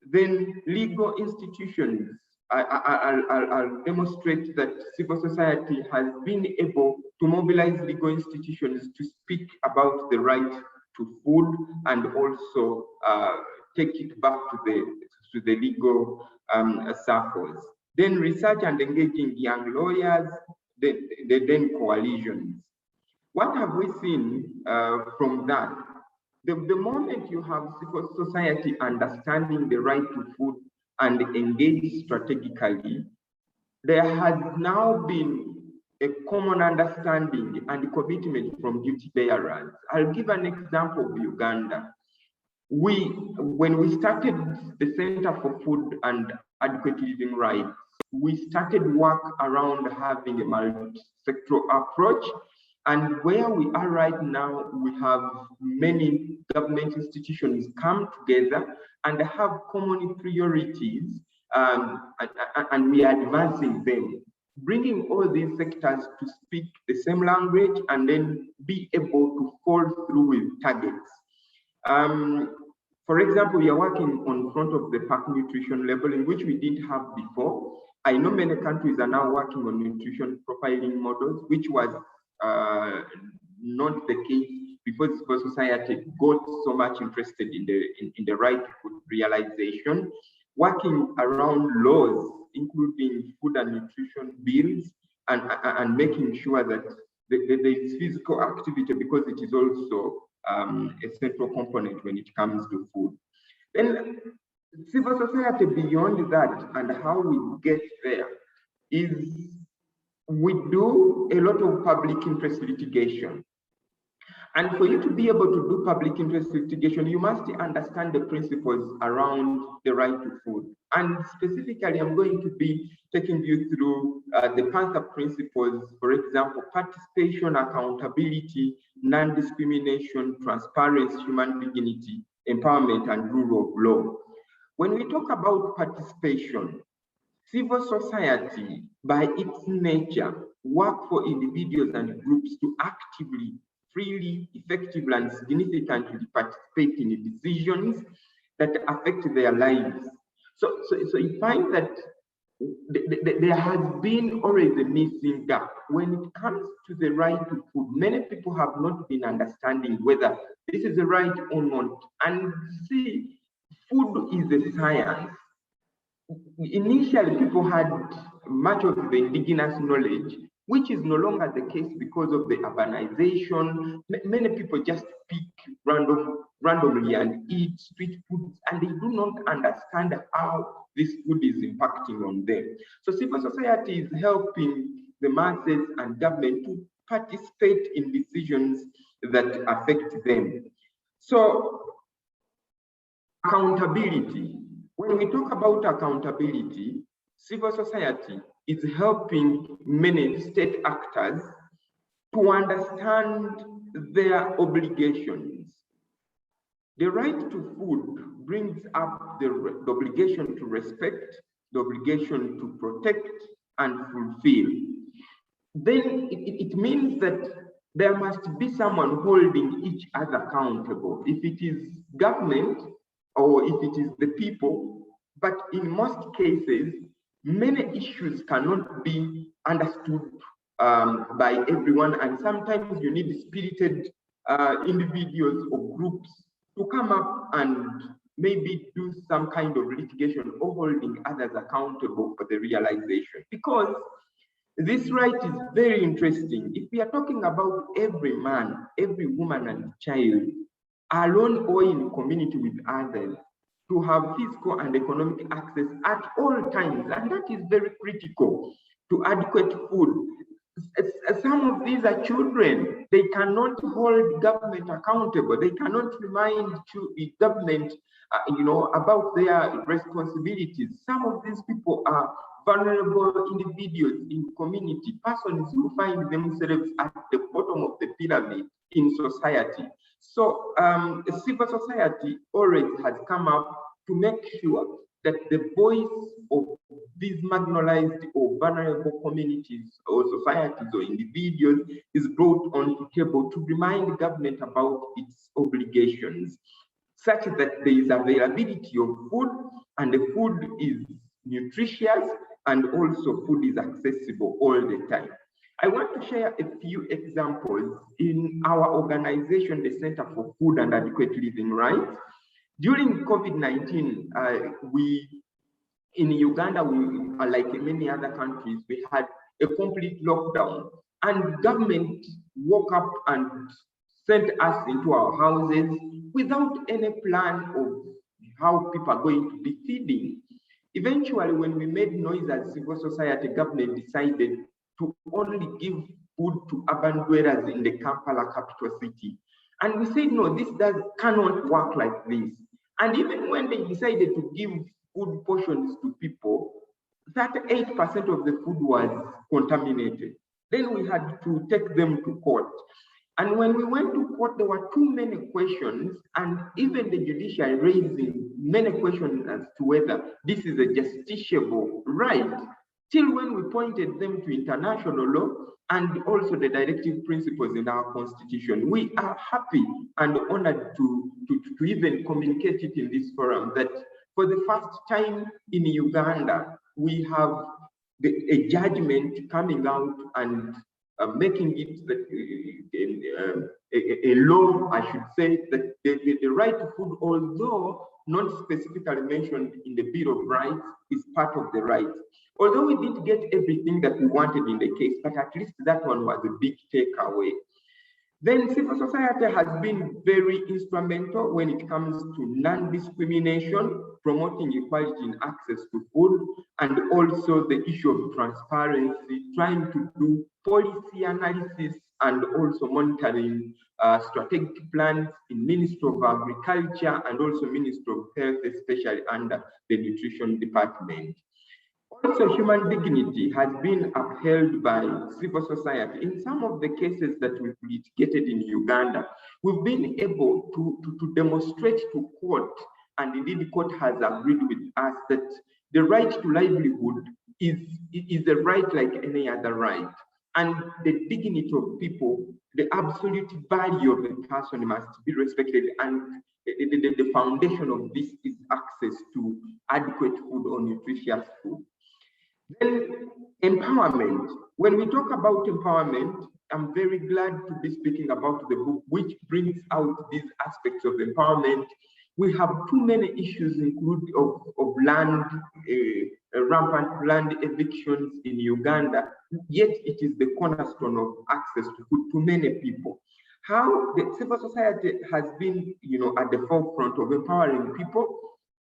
then legal institutions. I'll demonstrate that civil society has been able to mobilize legal institutions to speak about the right to food and also take it back to the legal circles. Then research and engaging young lawyers, then coalitions. What have we seen from that? The moment you have civil society understanding the right to food and engage strategically, there has now been a common understanding and commitment from duty bearers. I'll give an example of Uganda. When we started the Center for Food and Adequate Living Rights, we started work around having a multi-sectoral approach. And where we are right now, we have many government institutions come together and have common priorities, and we are advancing them, bringing all these sectors to speak the same language and then be able to follow through with targets. For example, we are working on front of the pack nutrition labeling, which we didn't have before. I know many countries are now working on nutrition profiling models, which was not the case before civil society got so much interested in the right to food realization, working around laws, including food and nutrition bills, and making sure that there is physical activity, because it is also a central component when it comes to food. Then civil society beyond that, and how we get there, is we do a lot of public interest litigation. And for you to be able to do public interest litigation, you must understand the principles around the right to food. And specifically, I'm going to be taking you through the Panther principles, for example, participation, accountability, non-discrimination, transparency, human dignity, empowerment, and rule of law. When we talk about participation, civil society, by its nature, work for individuals and groups to actively, freely, effectively, and significantly participate in decisions that affect their lives. So you find that there has been always a missing gap. When it comes to the right to food, many people have not been understanding whether this is the right or not. And see, food is a science. Initially, people had much of the indigenous knowledge, which is no longer the case because of the urbanization. Many people just pick randomly and eat street foods, and they do not understand how this food is impacting on them. So civil society is helping the masses and government to participate in decisions that affect them. So accountability. When we talk about accountability, civil society is helping many state actors to understand their obligations. The right to food brings up the obligation to respect, the obligation to protect and fulfill. Then it means that there must be someone holding each other accountable. If it is government, or if it is the people, but in most cases, many issues cannot be understood by everyone, and sometimes you need spirited individuals or groups to come up and maybe do some kind of litigation or holding others accountable for the realization. Because this right is very interesting. If we are talking about every man, every woman and child, alone or in community with others, to have physical and economic access at all times, and that is very critical to adequate food. Some of these are children. They cannot hold government accountable. They cannot remind the government, about their responsibilities. Some of these people are vulnerable individuals in community, persons who find themselves at the bottom of the pyramid in society. So civil society always has come up to make sure that the voice of these marginalized or vulnerable communities or societies or individuals is brought on the table to remind the government about its obligations, such that there is availability of food, and the food is nutritious, and also food is accessible all the time. I want to share a few examples in our organization, the Center for Food and Adequate Living Rights. During COVID-19, in Uganda, like in many other countries, we had a complete lockdown, and government woke up and sent us into our houses without any plan of how people are going to be feeding. Eventually, when we made noise as civil society, government decided to only give food to urban dwellers in the Kampala capital city. And we said, no, this cannot work like this. And even when they decided to give food portions to people, 38% of the food was contaminated. Then we had to take them to court. And when we went to court, there were too many questions, and even the judiciary raising many questions as to whether this is a justiciable right, till when we pointed them to international law and also the directive principles in our constitution. We are happy and honored to even communicate it in this forum that for the first time in Uganda, we have a judgment coming out and making it a law, I should say, that the right to food, although not specifically mentioned in the Bill of Rights, is part of the right. Although we didn't get everything that we wanted in the case, but at least that one was a big takeaway. Then civil society has been very instrumental when it comes to non-discrimination, promoting equality in access to food, and also the issue of transparency, trying to do policy analysis and also monitoring strategic plans in Ministry of Agriculture and also Ministry of Health, especially under the Nutrition Department. Also, human dignity has been upheld by civil society. In some of the cases that we've litigated in Uganda, we've been able to demonstrate to court, and indeed the court has agreed with us, that the right to livelihood is a right like any other right. And the dignity of people, the absolute value of the person must be respected. And the foundation of this is access to adequate food or nutritious food. Then empowerment. When we talk about empowerment, I'm very glad to be speaking about the book, which brings out these aspects of empowerment. We have too many issues of land, rampant land evictions in Uganda, yet it is the cornerstone of access to food to many people. How the civil society has been, at the forefront of empowering people,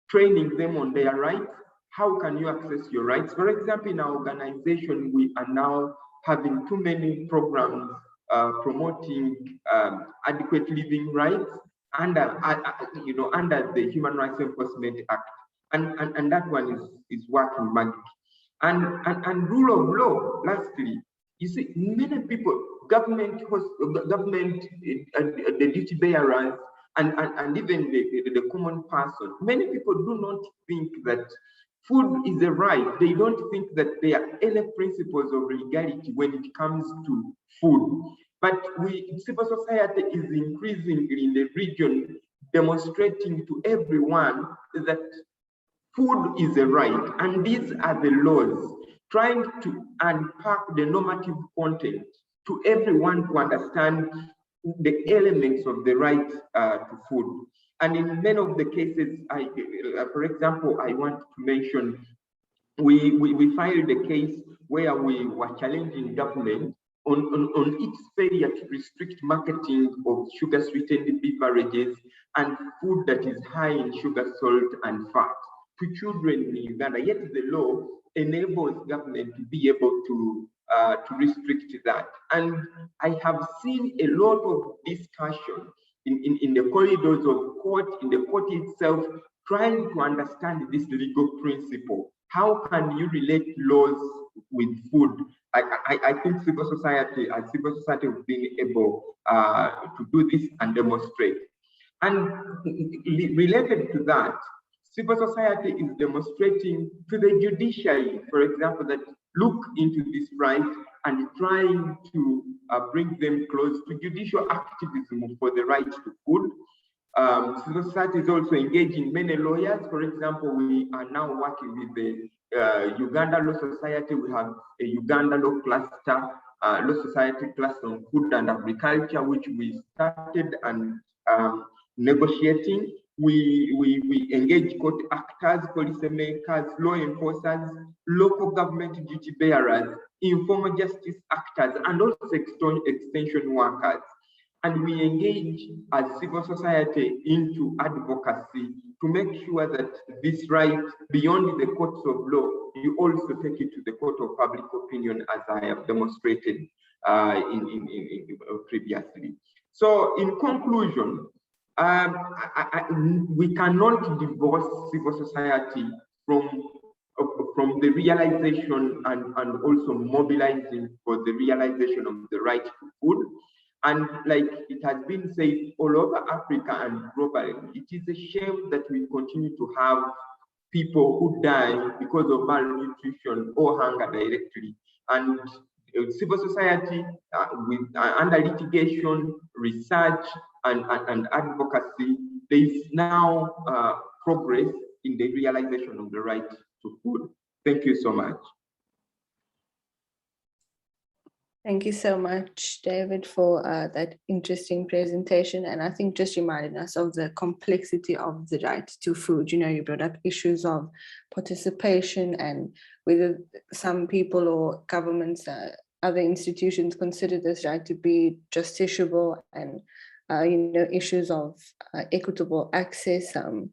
training them on their rights. How can you access your rights? For example, in our organization, we are now having too many programs promoting adequate living rights under the Human Rights Enforcement Act, and that one is working magic. And rule of law. Lastly, you see, many people, government, the duty bearers, and even the common person, many people do not think that food is a right. They don't think that there are any principles of legality when it comes to food. But civil society is increasingly in the region demonstrating to everyone that food is a right, and these are the laws, trying to unpack the normative content to everyone to understand the elements of the right to food. And in many of the cases, for example, I want to mention, we filed a case where we were challenging government on its failure to restrict marketing of sugar-sweetened beverages and food that is high in sugar, salt, and fat to children in Uganda. Yet the law enables government to be able to restrict that. And I have seen a lot of discussion in the corridors of court, in the court itself, trying to understand this legal principle. How can you relate laws with food? I think civil society has been able to do this and demonstrate. And related to that, civil society is demonstrating to the judiciary, for example, that look into this right and trying to bring them close to judicial activism for the right to food. Civil society is also engaging many lawyers. For example, we are now working with the Uganda Law Society. We have a Uganda Law Cluster, Law Society Cluster on Food and Agriculture, which we started and negotiating. We engage court actors, policymakers, law enforcers, local government duty bearers, informal justice actors, and also extension workers. And we engage as civil society into advocacy to make sure that this right, beyond the courts of law, you also take it to the court of public opinion, as I have demonstrated previously. So in conclusion, we cannot divorce civil society from the realization and also mobilizing for the realization of the right to food. And like it has been said all over Africa and globally, it is a shame that we continue to have people who die because of malnutrition or hunger directly. And civil society under litigation, research, and advocacy, there is now progress in the realization of the right to food. Thank you so much. Thank you so much, David, for that interesting presentation. And I think just reminding us of the complexity of the right to food. You know, you brought up issues of participation and whether some people or governments, other institutions consider this right to be justiciable, and, issues of equitable access. And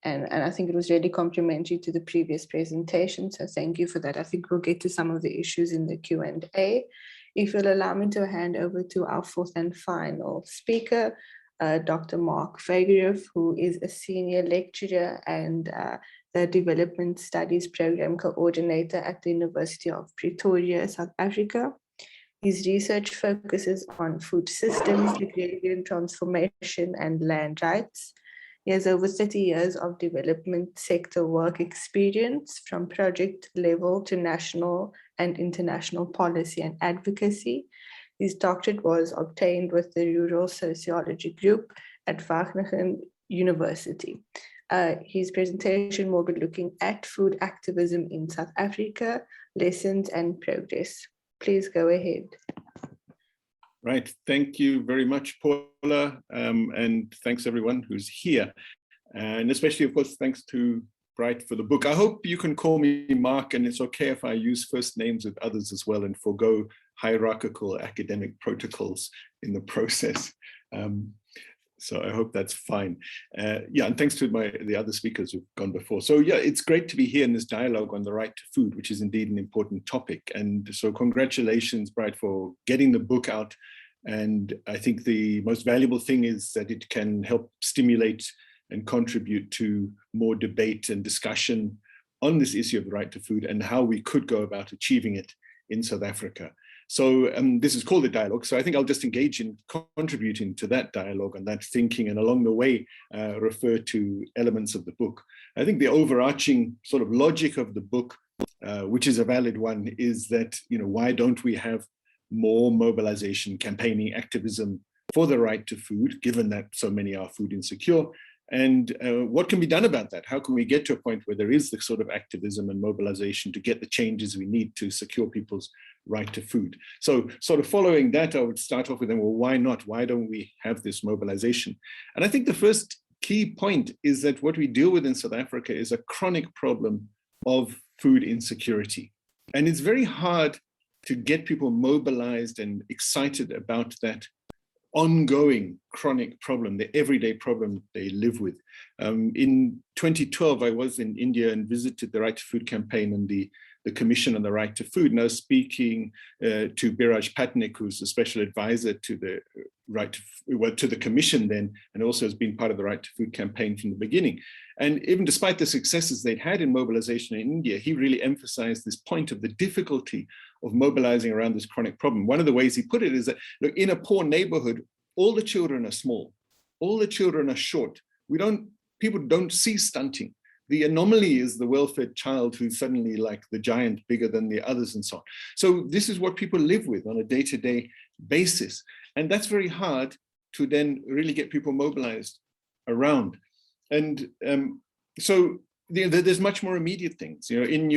I think it was really complimentary to the previous presentation. So thank you for that. I think we'll get to some of the issues in the Q&A. If you'll allow me to hand over to our fourth and final speaker, Dr. Mark Fagerhoff, who is a senior lecturer and the Development Studies Program Coordinator at the University of Pretoria, South Africa. His research focuses on food systems, agrarian transformation, and land rights. He has over 30 years of development sector work experience from project level to national and international policy and advocacy. His doctorate was obtained with the Rural Sociology Group at Wageningen University. His presentation will be looking at food activism in South Africa, lessons and progress. Please go ahead. Right, thank you very much, Paula, and thanks everyone who's here. And especially, of course, thanks to Bright for the book. I hope you can call me Mark, and it's okay if I use first names with others as well and forego hierarchical academic protocols in the process. So I hope that's fine. Yeah, and thanks to the other speakers who've gone before. So yeah, it's great to be here in this dialogue on the right to food, which is indeed an important topic. And so congratulations, Bright, for getting the book out. And I think the most valuable thing is that it can help stimulate and contribute to more debate and discussion on this issue of the right to food and how we could go about achieving it in South Africa. So this is called a dialogue. So I think I'll just engage in contributing to that dialogue and that thinking, and along the way, refer to elements of the book. I think the overarching sort of logic of the book, which is a valid one, is that, why don't we have more mobilization, campaigning, activism for the right to food, given that so many are food insecure? And what can be done about that? How can we get to a point where there is the sort of activism and mobilization to get the changes we need to secure people's right to food? So sort of following that, I would start off with, well, why not? Why don't we have this mobilization? And I think the first key point is that what we deal with in South Africa is a chronic problem of food insecurity. And it's very hard to get people mobilized and excited about that ongoing chronic problem, the everyday problem they live with. In 2012, I was in India and visited the Right to Food campaign and the Commission on the Right to Food. And I was speaking to Biraj Patnaik, who's a special advisor to the Commission then, and also has been part of the Right to Food campaign from the beginning. And even despite the successes they'd had in mobilization in India, he really emphasized this point of the difficulty of mobilizing around this chronic problem. One of the ways he put it is that, look, in a poor neighborhood, all the children are small, all the children are short. People don't see stunting. The anomaly is the well-fed child who's suddenly like the giant, bigger than the others and so on. So this is what people live with on a day-to-day basis. And that's very hard to then really get people mobilized around. And so there's much more immediate things. In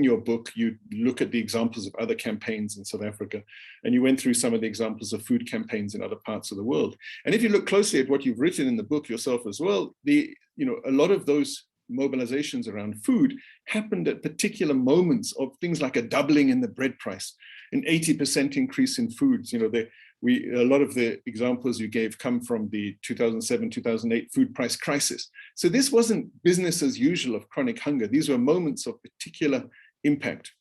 your book, you look at the examples of other campaigns in South Africa, and you went through some of the examples of food campaigns in other parts of the world. And if you look closely at what you've written in the book yourself as well, a lot of those mobilizations around food happened at particular moments of things like a doubling in the bread price, an 80% increase in foods. A lot of the examples you gave come from the 2007-2008 food price crisis. So this wasn't business as usual of chronic hunger. These were moments of particular impact.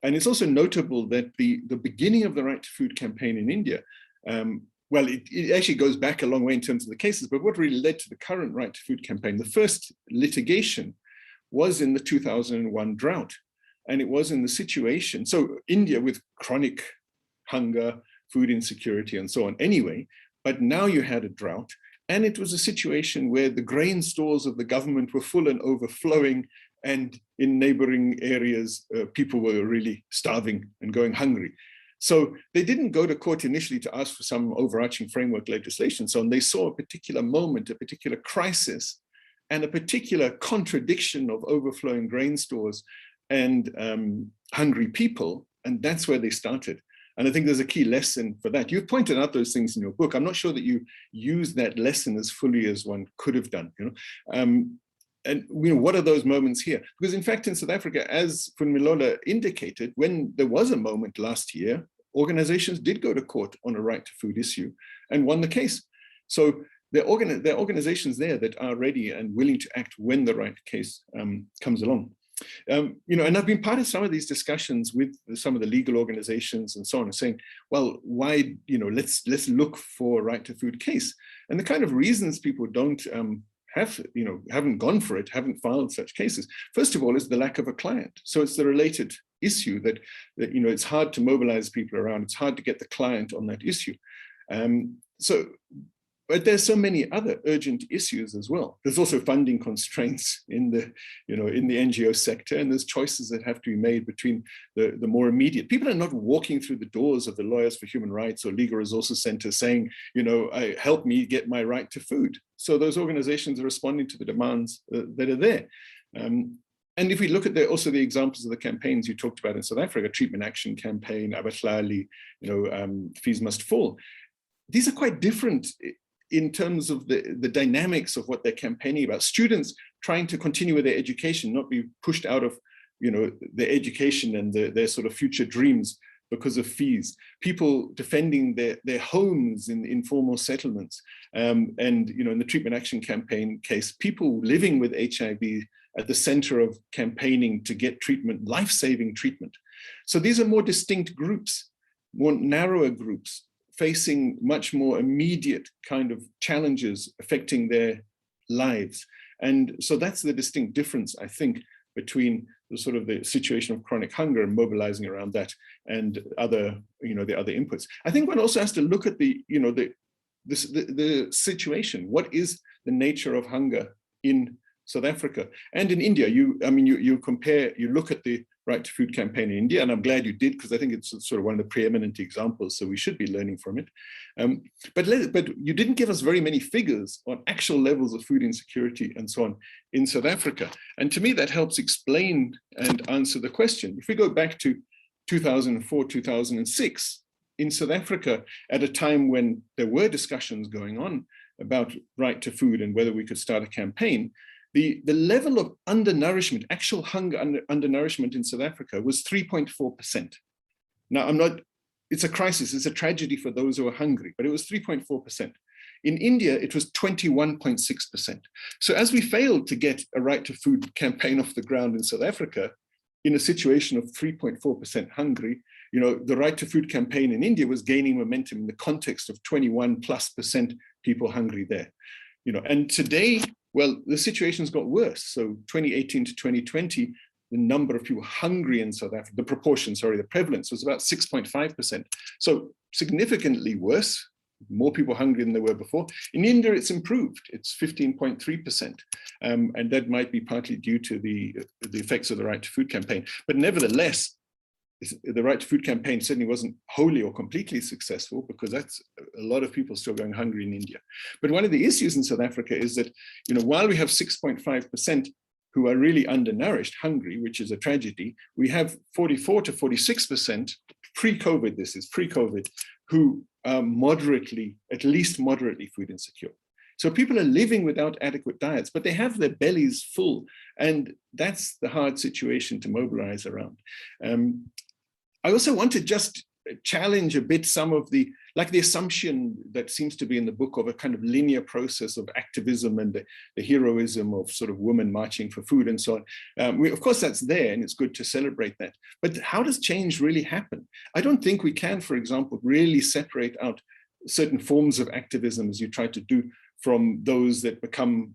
And it's also notable that the beginning of the Right to Food campaign in India, it actually goes back a long way in terms of the cases, but what really led to the current Right to Food campaign, the first litigation was in the 2001 drought. And it was in the situation, so India with chronic hunger, food insecurity and so on anyway, but now you had a drought, and it was a situation where the grain stores of the government were full and overflowing, and in neighboring areas, people were really starving and going hungry. So they didn't go to court initially to ask for some overarching framework legislation. So they saw a particular moment, a particular crisis, and a particular contradiction of overflowing grain stores and hungry people, and that's where they started. And I think there's a key lesson for that. You've pointed out those things in your book. I'm not sure that you use that lesson as fully as one could have done. What are those moments here? Because in fact, in South Africa, as Funmilola indicated, when there was a moment last year, organizations did go to court on a right to food issue and won the case. So there are organizations there that are ready and willing to act when the right case comes along. And I've been part of some of these discussions with some of the legal organizations and so on, saying, well, why, let's look for a right to food case. And the kind of reasons people don't haven't gone for it, haven't filed such cases. First of all, is the lack of a client. So it's the related issue that it's hard to mobilize people around. It's hard to get the client on that issue. So But there's so many other urgent issues as well. There's also funding constraints in the, in the NGO sector, and there's choices that have to be made between the more immediate. People are not walking through the doors of the Lawyers for Human Rights or Legal Resources Center saying, help me get my right to food. So those organizations are responding to the demands that are there. And if we look at also the examples of the campaigns you talked about in South Africa, Treatment Action Campaign, Abahlali, Fees Must Fall, these are quite different in terms of the dynamics of what they're campaigning about. Students trying to continue with their education, not be pushed out of their education and their sort of future dreams because of fees. People defending their homes in informal settlements. And in the Treatment Action Campaign case, people living with HIV at the center of campaigning to get treatment, life-saving treatment. So these are more distinct groups, more narrower groups, facing much more immediate kind of challenges affecting their lives. And so that's the distinct difference, I think, between the sort of the situation of chronic hunger and mobilizing around that and other, the other inputs. I think one also has to look at the situation. What is the nature of hunger in South Africa and in India? You compare, you look at the Right to Food campaign in India, and I'm glad you did, because I think it's sort of one of the preeminent examples, so we should be learning from it. But you didn't give us very many figures on actual levels of food insecurity and so on in South Africa. And to me, that helps explain and answer the question. If we go back to 2004, 2006, in South Africa, at a time when there were discussions going on about right to food and whether we could start a campaign, the level of undernourishment, actual hunger undernourishment in South Africa was 3.4%. Now, it's a crisis, it's a tragedy for those who are hungry, but it was 3.4%. In India, it was 21.6%. So as we failed to get a right to food campaign off the ground in South Africa, in a situation of 3.4% hungry, the right to food campaign in India was gaining momentum in the context of 21+% people hungry there. And today, well, the situation's got worse. So 2018 to 2020, the number of people hungry in South Africa, the prevalence was about 6.5%. So significantly worse, more people hungry than there were before. In India, it's improved, it's 15.3%. And that might be partly due to the effects of the Right to Food campaign. But nevertheless, the Right to Food campaign certainly wasn't wholly or completely successful, because that's a lot of people still going hungry in India. But one of the issues in South Africa is that, while we have 6.5% who are really undernourished, hungry, which is a tragedy, we have 44 to 46% pre-COVID, this is pre-COVID, who are at least moderately food insecure. So people are living without adequate diets, but they have their bellies full. And that's the hard situation to mobilize around. I also want to just challenge a bit some of the assumption that seems to be in the book of a kind of linear process of activism and the heroism of sort of women marching for food and so on. Of course, that's there, and it's good to celebrate that. But how does change really happen? I don't think we can, for example, really separate out certain forms of activism, as you try to do, from those that become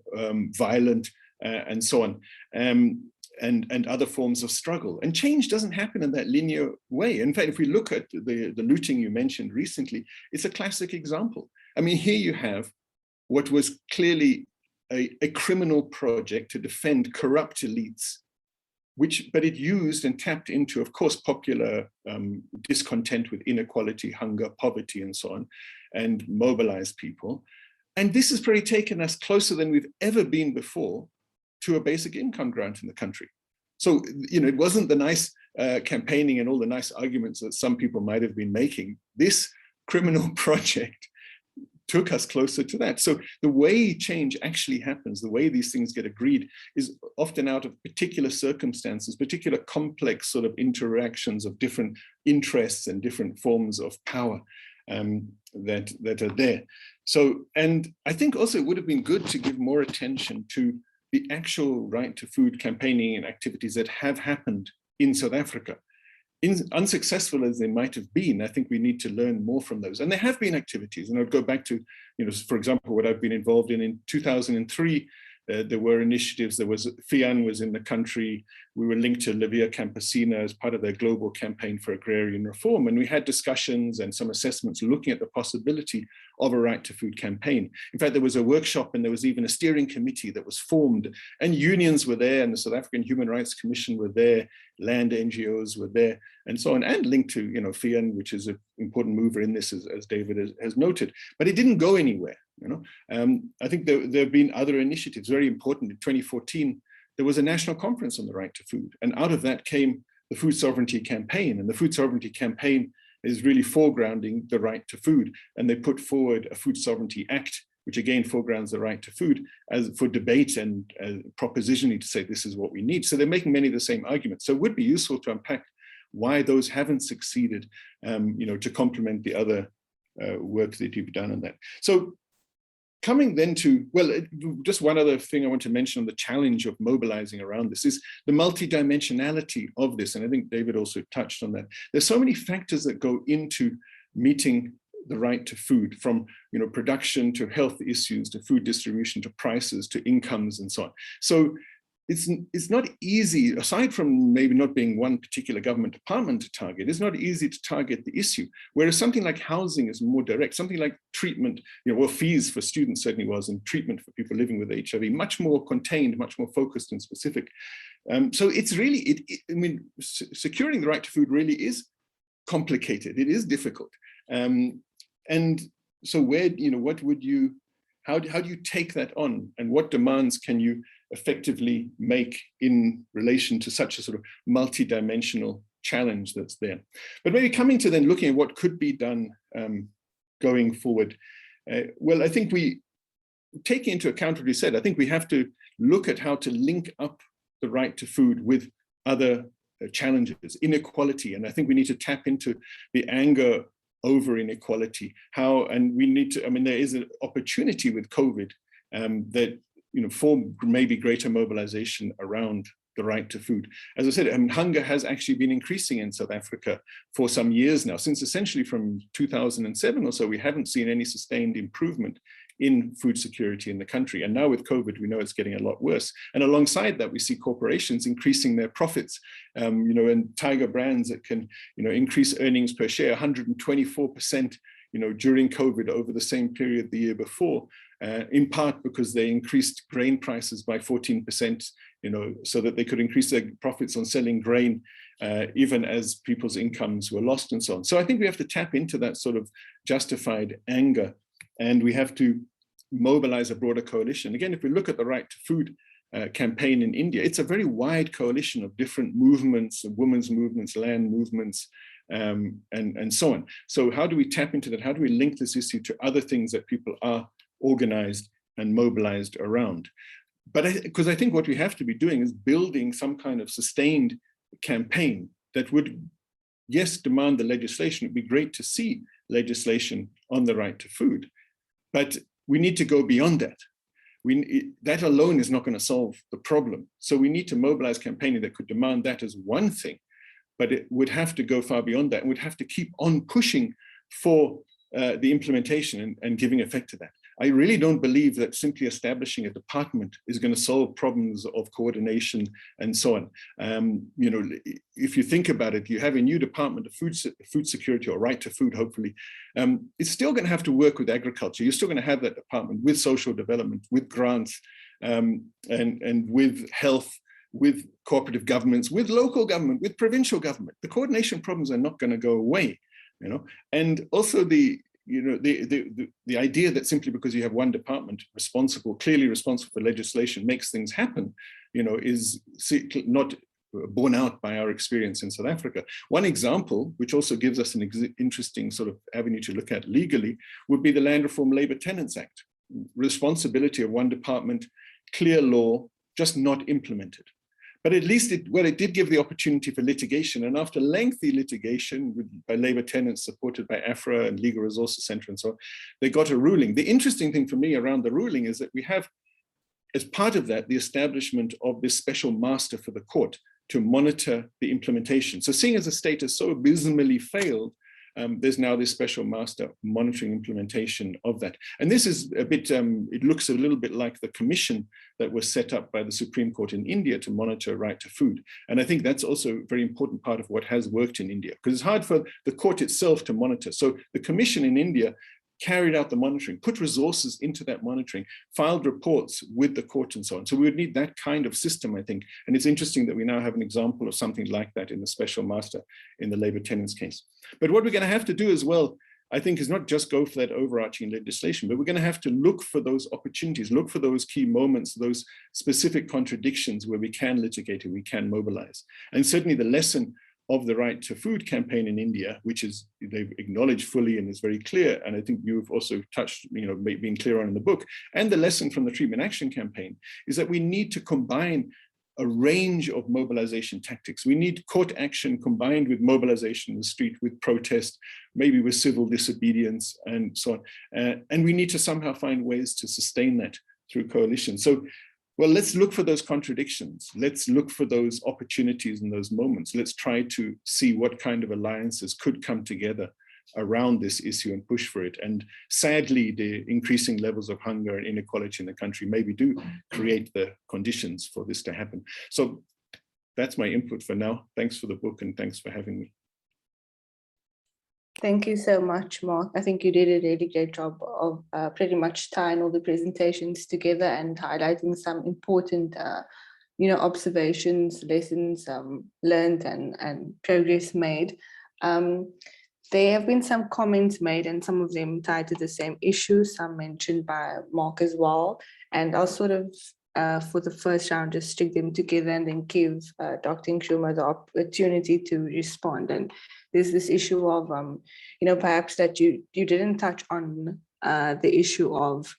violent and so on. And other forms of struggle. And change doesn't happen in that linear way. In fact, if we look at the looting you mentioned recently, it's a classic example. I mean, here you have what was clearly a criminal project to defend corrupt elites, but it used and tapped into, of course, popular discontent with inequality, hunger, poverty, and so on, and mobilized people. And this has probably taken us closer than we've ever been before to a basic income grant in the country. So, it wasn't the nice campaigning and all the nice arguments that some people might have been making. This criminal project took us closer to that. So the way change actually happens, the way these things get agreed, is often out of particular circumstances, particular complex sort of interactions of different interests and different forms of power that are there. So, and I think also it would have been good to give more attention to the actual right to food campaigning and activities that have happened in South Africa. Unsuccessful as they might have been, I think we need to learn more from those. And there have been activities, and I'd go back to, for example, what I've been involved in 2003, There were initiatives. There was, FIAN was in the country. We were linked to Livia Campesina as part of their global campaign for agrarian reform. And we had discussions and some assessments looking at the possibility of a right to food campaign. In fact, there was a workshop and there was even a steering committee that was formed, and unions were there, and the South African Human Rights Commission were there, land NGOs were there, and so on, and linked to, FIAN, which is an important mover in this, as David has noted. But it didn't go anywhere. I think there have been other initiatives, very important. In 2014, there was a national conference on the right to food, and out of that came the Food Sovereignty Campaign. And the Food Sovereignty Campaign is really foregrounding the right to food, and they put forward a Food Sovereignty Act, which again foregrounds the right to food as for debate and propositionally to say this is what we need. So they're making many of the same arguments. So it would be useful to unpack why those haven't succeeded, to complement the other work that you've done on that. So coming then to, well, just one other thing I want to mention on the challenge of mobilizing around this is the multidimensionality of this. And I think David also touched on that. There's so many factors that go into meeting the right to food, from production to health issues, to food distribution, to prices, to incomes, and so on. So it's not easy, aside from maybe not being one particular government department to target, it's not easy to target the issue. Whereas something like housing is more direct, something like treatment, well, fees for students certainly was, and treatment for people living with HIV, much more contained, much more focused and specific. So it's really, securing the right to food really is complicated. It is difficult. And so where, what would you, how do you take that on, and what demands can you effectively make in relation to such a sort of multi-dimensional challenge that's there? But maybe coming to then looking at what could be done going forward. Well, I think taking into account what you said, I think we have to look at how to link up the right to food with other challenges, inequality. And I think we need to tap into the anger over inequality, and we need to, there is an opportunity with COVID that, for maybe greater mobilization around the right to food. As I said, hunger has actually been increasing in South Africa for some years now. Since essentially from 2007 or so, we haven't seen any sustained improvement in food security in the country. And now with COVID, we know it's getting a lot worse. And alongside that, we see corporations increasing their profits, and Tiger Brands that can, increase earnings per share 124%, during COVID over the same period the year before, in part because they increased grain prices by 14%, so that they could increase their profits on selling grain, even as people's incomes were lost and so on. So I think we have to tap into that sort of justified anger, and we have to mobilize a broader coalition. Again, if we look at the Right to Food campaign in India, it's a very wide coalition of different movements, women's movements, land movements, and so on. So how do we tap into that? How do we link this issue to other things that people are organized and mobilized around? But because I think what we have to be doing is building some kind of sustained campaign that would, yes, demand the legislation. It'd be great to see legislation on the right to food, but we need to go beyond that. That alone is not going to solve the problem. So we need to mobilize campaigning that could demand that as one thing, but it would have to go far beyond that, and would have to keep on pushing for the implementation and giving effect to that. I really don't believe that simply establishing a department is going to solve problems of coordination and so on. If you think about it, you have a new department of food security, or right to food, hopefully. It's still going to have to work with agriculture. You're still going to have that department with social development, with grants, and with health, with cooperative governments, with local government, with provincial government. The coordination problems are not going to go away, and also the idea that simply because you have one department clearly responsible for legislation makes things happen, is not borne out by our experience in South Africa. One example, which also gives us an interesting sort of avenue to look at legally, would be the Land Reform Labour Tenants Act. Responsibility of one department, clear law, just not implemented. But at least it did give the opportunity for litigation. And after lengthy litigation by Labour tenants supported by AFRA and Legal Resources Centre and so on, they got a ruling. The interesting thing for me around the ruling is that we have, as part of that, the establishment of this special master for the court to monitor the implementation. So seeing as the state has so abysmally failed there's now this special master monitoring implementation of that. And this is a bit, it looks a little bit like the commission that was set up by the Supreme Court in India to monitor right to food. And I think that's also a very important part of what has worked in India, because it's hard for the court itself to monitor. So the commission in India carried out the monitoring, put resources into that monitoring, filed reports with the court and so on. So we would need that kind of system, I think. And it's interesting that we now have an example of something like that in the special master in the labor tenants case. But what we're going to have to do as well, I think, is not just go for that overarching legislation, but we're going to have to look for those opportunities, look for those key moments, those specific contradictions where we can litigate and we can mobilize. And certainly the lesson of the Right to Food campaign in India, which is they've acknowledged fully and is very clear, and I think you've also touched, being clear on in the book, and the lesson from the Treatment Action Campaign is that we need to combine a range of mobilization tactics. We need court action combined with mobilization in the street, with protest, maybe with civil disobedience and so on. And we need to somehow find ways to sustain that through coalitions. So, well, let's look for those contradictions. Let's look for those opportunities and those moments. Let's try to see what kind of alliances could come together around this issue and push for it. And sadly, the increasing levels of hunger and inequality in the country maybe do create the conditions for this to happen. So that's my input for now. Thanks for the book and thanks for having me. Thank you so much, Mark. I think you did a really great job of pretty much tying all the presentations together and highlighting some important, observations, lessons learned and progress made. There have been some comments made and some of them tied to the same issue, some mentioned by Mark as well. And I'll sort of, for the first round, just stick them together and then give Dr. Nkrumah the opportunity to respond. And there's this issue of, perhaps that you didn't touch on the issue of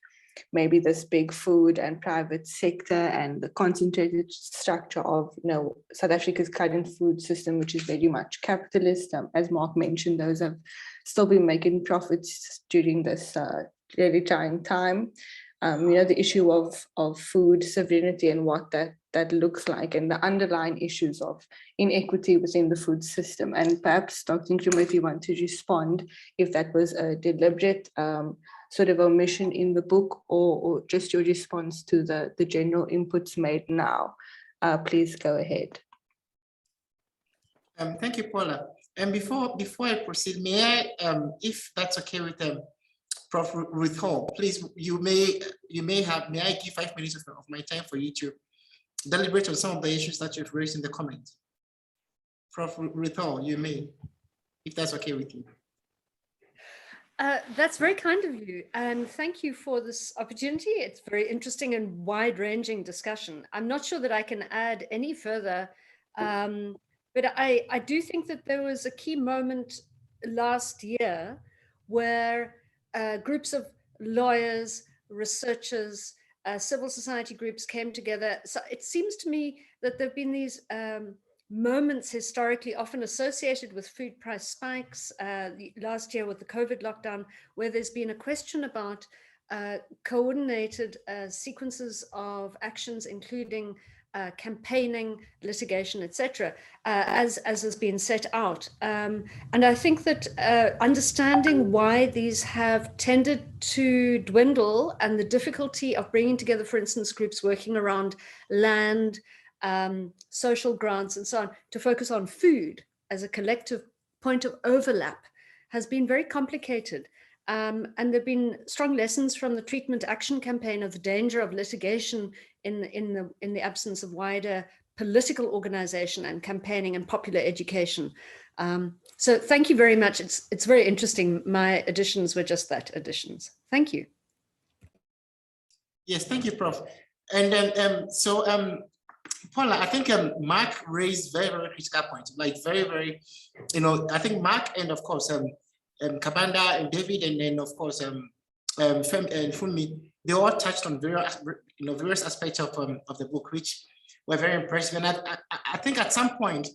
maybe this big food and private sector and the concentrated structure of, South Africa's current food system, which is very much capitalist. As Mark mentioned, those have still been making profits during this really trying time. The issue of food sovereignty and what that looks like, and the underlying issues of inequity within the food system. And perhaps, Dr. Nkrumah, if you want to respond, if that was a deliberate sort of omission in the book, or just your response to the general inputs made now, please go ahead. Thank you, Paula. And before I proceed, may I, if that's okay with Prof. Ruth Hall, please, may I give 5 minutes of my time for you to deliberate on some of the issues that you've raised in the comments? Prof. Ruth Hall, you may, if that's okay with you. That's very kind of you, and thank you for this opportunity. It's very interesting and wide-ranging discussion. I'm not sure that I can add any further, but I do think that there was a key moment last year where groups of lawyers, researchers, civil society groups came together. So it seems to me that there have been these moments historically often associated with food price spikes, last year with the COVID lockdown, where there's been a question about coordinated sequences of actions, including campaigning, litigation, etc., as has been set out. And I think that understanding why these have tended to dwindle and the difficulty of bringing together, for instance, groups working around land, social grants and so on, to focus on food as a collective point of overlap has been very complicated. And there have been strong lessons from the Treatment Action Campaign of the danger of litigation in the absence of wider political organization and campaigning and popular education. So thank you very much. It's very interesting. My additions were just that, additions. Thank you. Yes, thank you, Prof. And then Paula, I think Mark raised very, very critical points, like very, very, I think Mark and of course Kabanda and David, and then of course Fem and Funmi, they all touched on various aspects of the book, which were very impressive. And I think at some point,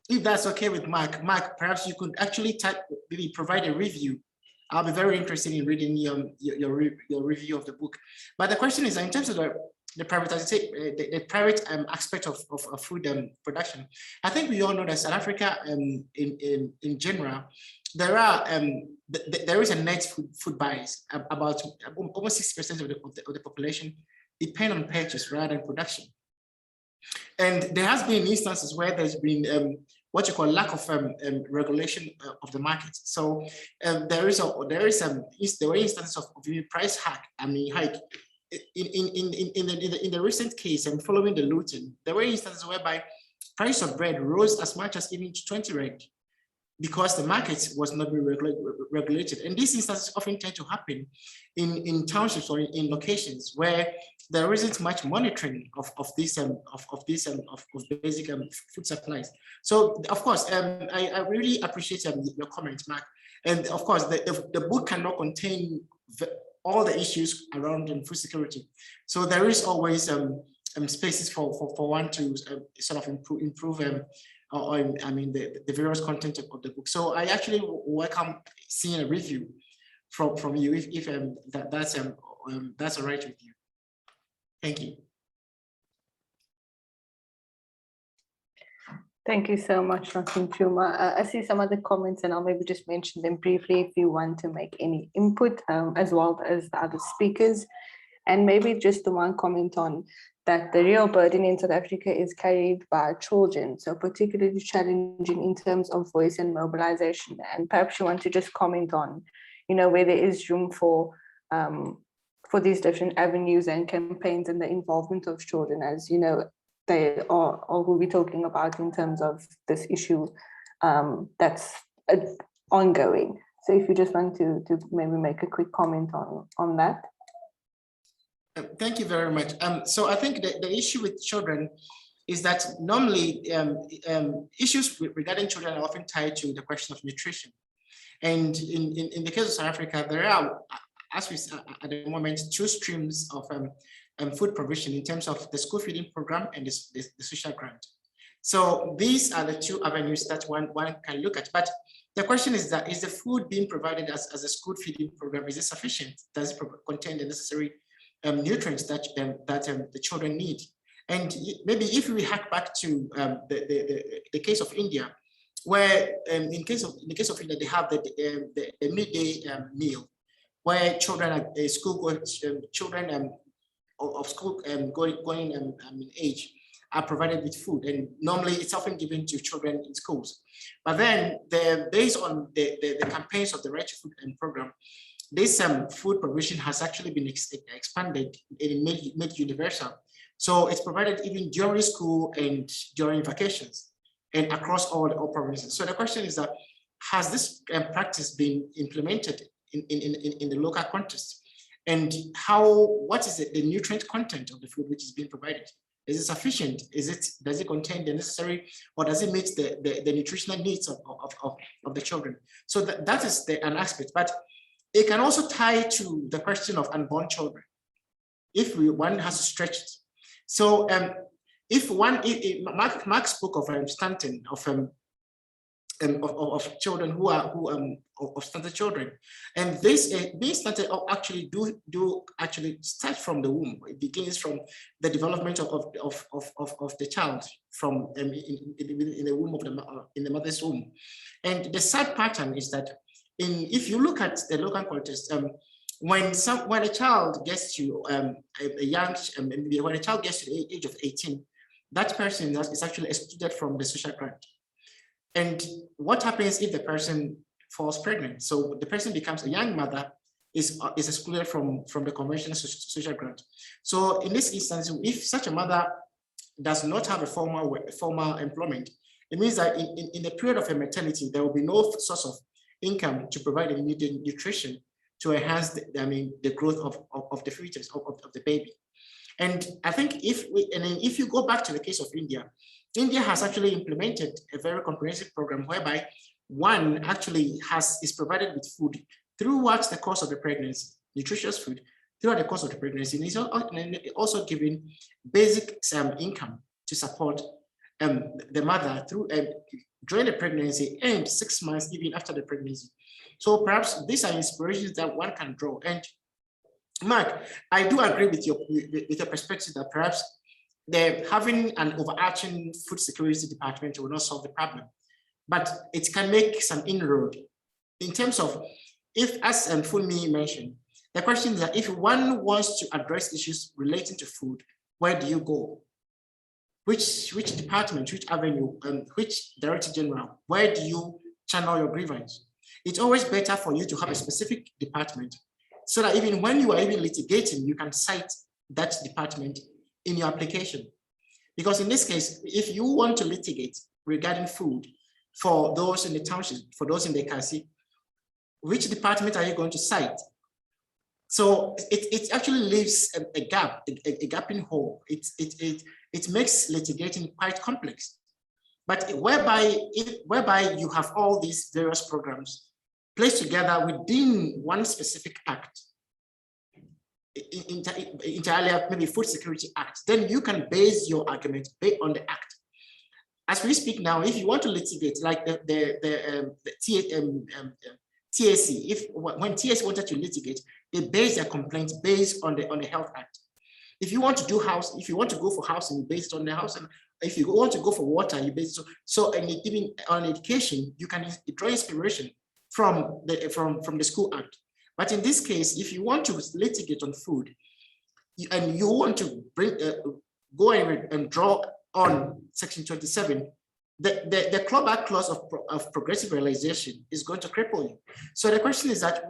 if that's okay with Mark, perhaps you could actually maybe provide a review. I'll be very interested in reading your review of the book. But the question is, in terms of the private aspect of food production. I think we all know that South Africa, in general, there is a net food bias. About almost 60% of the population depend on purchase rather than production. And there has been instances where there's been what you call lack of regulation of the market. So there were instances of price hike. In the recent case and following the looting, there were instances whereby price of bread rose as much as even to 20 rand because the market was not being regulated. And these instances often tend to happen in townships or in locations where there isn't much monitoring of basic food supplies. So of course, I really appreciate your comments, Mark. And of course, the book cannot contain all the issues around food security. So there is always spaces for one to sort of improve the various content of the book. So I actually welcome seeing a review from you if that's all right with you. Thank you. Thank you so much, Dr. Nkrumah. I see some other comments and I'll maybe just mention them briefly if you want to make any input, as well as the other speakers. And maybe just the one comment on that the real burden in South Africa is carried by children, so particularly challenging in terms of voice and mobilization. And perhaps you want to just comment on, where there is room for these different avenues and campaigns and the involvement of children, as they are who we're talking about in terms of this issue that's ongoing. So if you just want to maybe make a quick comment on that. Thank you very much. So I think the issue with children is that normally issues regarding children are often tied to the question of nutrition. And in the case of South Africa, there are, as we at the moment, two streams of food provision in terms of the school feeding program and the social grant. So these are the two avenues that one can look at. But the question is that, is the food being provided as a school feeding program, is it sufficient? Does it contain the necessary nutrients that the children need? And maybe if we hack back to the case of India, where in the case of India, they have the midday meal, where children at school children of school going in age are provided with food, and normally it's often given to children in schools. But then, based on the campaigns of the Right to Food program, this food provision has actually been expanded and made universal. So it's provided even during school and during vacations and across all provinces. So the question is that, has this practice been implemented in the local context? And what is the nutrient content of the food which is being provided? Is it sufficient? Does it contain the necessary, or does it meet the nutritional needs of the children? So that is an aspect, but it can also tie to the question of unborn children, if one has to stretch it. So if Mark spoke of stunting of children who are stunted children, and being stunted actually do start from the womb. It begins from the development of the child from in the womb in the mother's womb. And the sad pattern is that if you look at the local context, when a child gets to when a child gets to the age of 18, that person is actually excluded from the social grant. And what happens if the person falls pregnant? So the person becomes a young mother, is excluded from the conventional social grant. So in this instance, if such a mother does not have a formal employment, it means that in the period of her maternity, there will be no source of income to provide immediate nutrition to enhance the growth of the fetus, of the baby. And I think if you go back to the case of India, India has actually implemented a very comprehensive program whereby one actually is provided with food throughout the course of the pregnancy, nutritious food throughout the course of the pregnancy, and it's also giving basic income to support the mother through during the pregnancy and 6 months even after the pregnancy. So perhaps these are inspirations that one can draw. And Mark, I do agree with your perspective that perhaps having an overarching food security department will not solve the problem, but it can make some inroad in terms of, if, as Funmi mentioned, the question is that if one wants to address issues relating to food, where do you go? Which department, which avenue, which director general, where do you channel your grievance? It's always better for you to have a specific department so that even when you are even litigating, you can cite that department in your application. Because in this case, if you want to litigate regarding food for those in the township, for those in the Kasi, which department are you going to cite? So it actually leaves a gap, a gaping hole. It makes litigating quite complex. But whereby you have all these various programs placed together within one specific act, entirely maybe Food Security Act, then you can base your argument based on the act. As we speak now, if you want to litigate, like the TAC, when TAC wanted to litigate, they base their complaints based on the Health Act. If you want to do if you want to go for housing, based on the housing. If you want to go for water, you base so and even on education, you can draw inspiration from the School Act. But in this case, if you want to litigate on food, and you want to go and draw on Section 27, the clawback clause of progressive realization is going to cripple you. So the question is that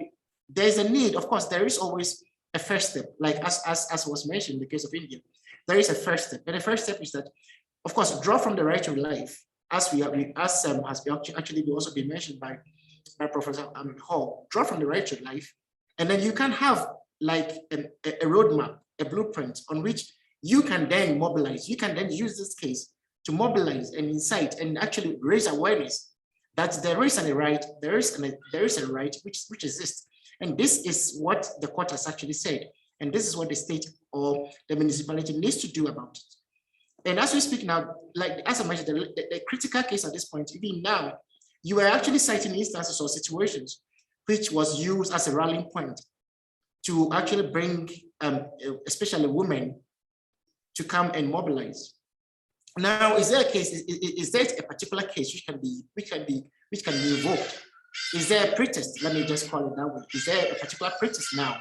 there's a need. Of course, there is always a first step, like as was mentioned in the case of India. There is a first step, and the first step is that, of course, draw from the right to life, as has actually also been mentioned by Professor Hall. Draw from the right to life, and then you can have like a roadmap, a blueprint on which you can then mobilize. You can then use this case to mobilize and incite and actually raise awareness that there is a right, there is a right which exists. And this is what the court has actually said. And this is what the state or the municipality needs to do about it. And as we speak now, like as I mentioned, the critical case at this point, even now, you are actually citing instances or situations which was used as a rallying point to actually bring, especially women, to come and mobilize. Now, is there a case? Is there a particular case which can be invoked? Is there a pretext? Let me just call it that way. Is there a particular pretext now?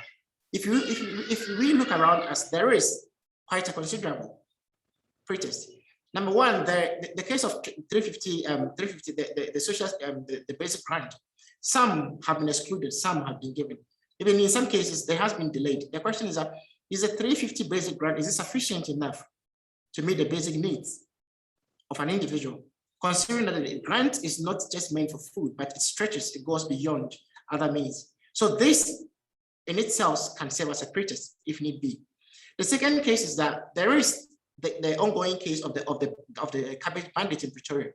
If we look around us, there is quite a considerable pretext. Number one, the case of 350, the social, the basic grant. Some have been excluded, some have been given. Even in some cases, there has been delayed. The question is that, is a 350 basic grant, is it sufficient enough to meet the basic needs of an individual? Considering that the grant is not just meant for food, but it stretches, it goes beyond other means. So this in itself can serve as a pretext if need be. The second case is that there is the ongoing case of the cabbage bandit in Pretoria.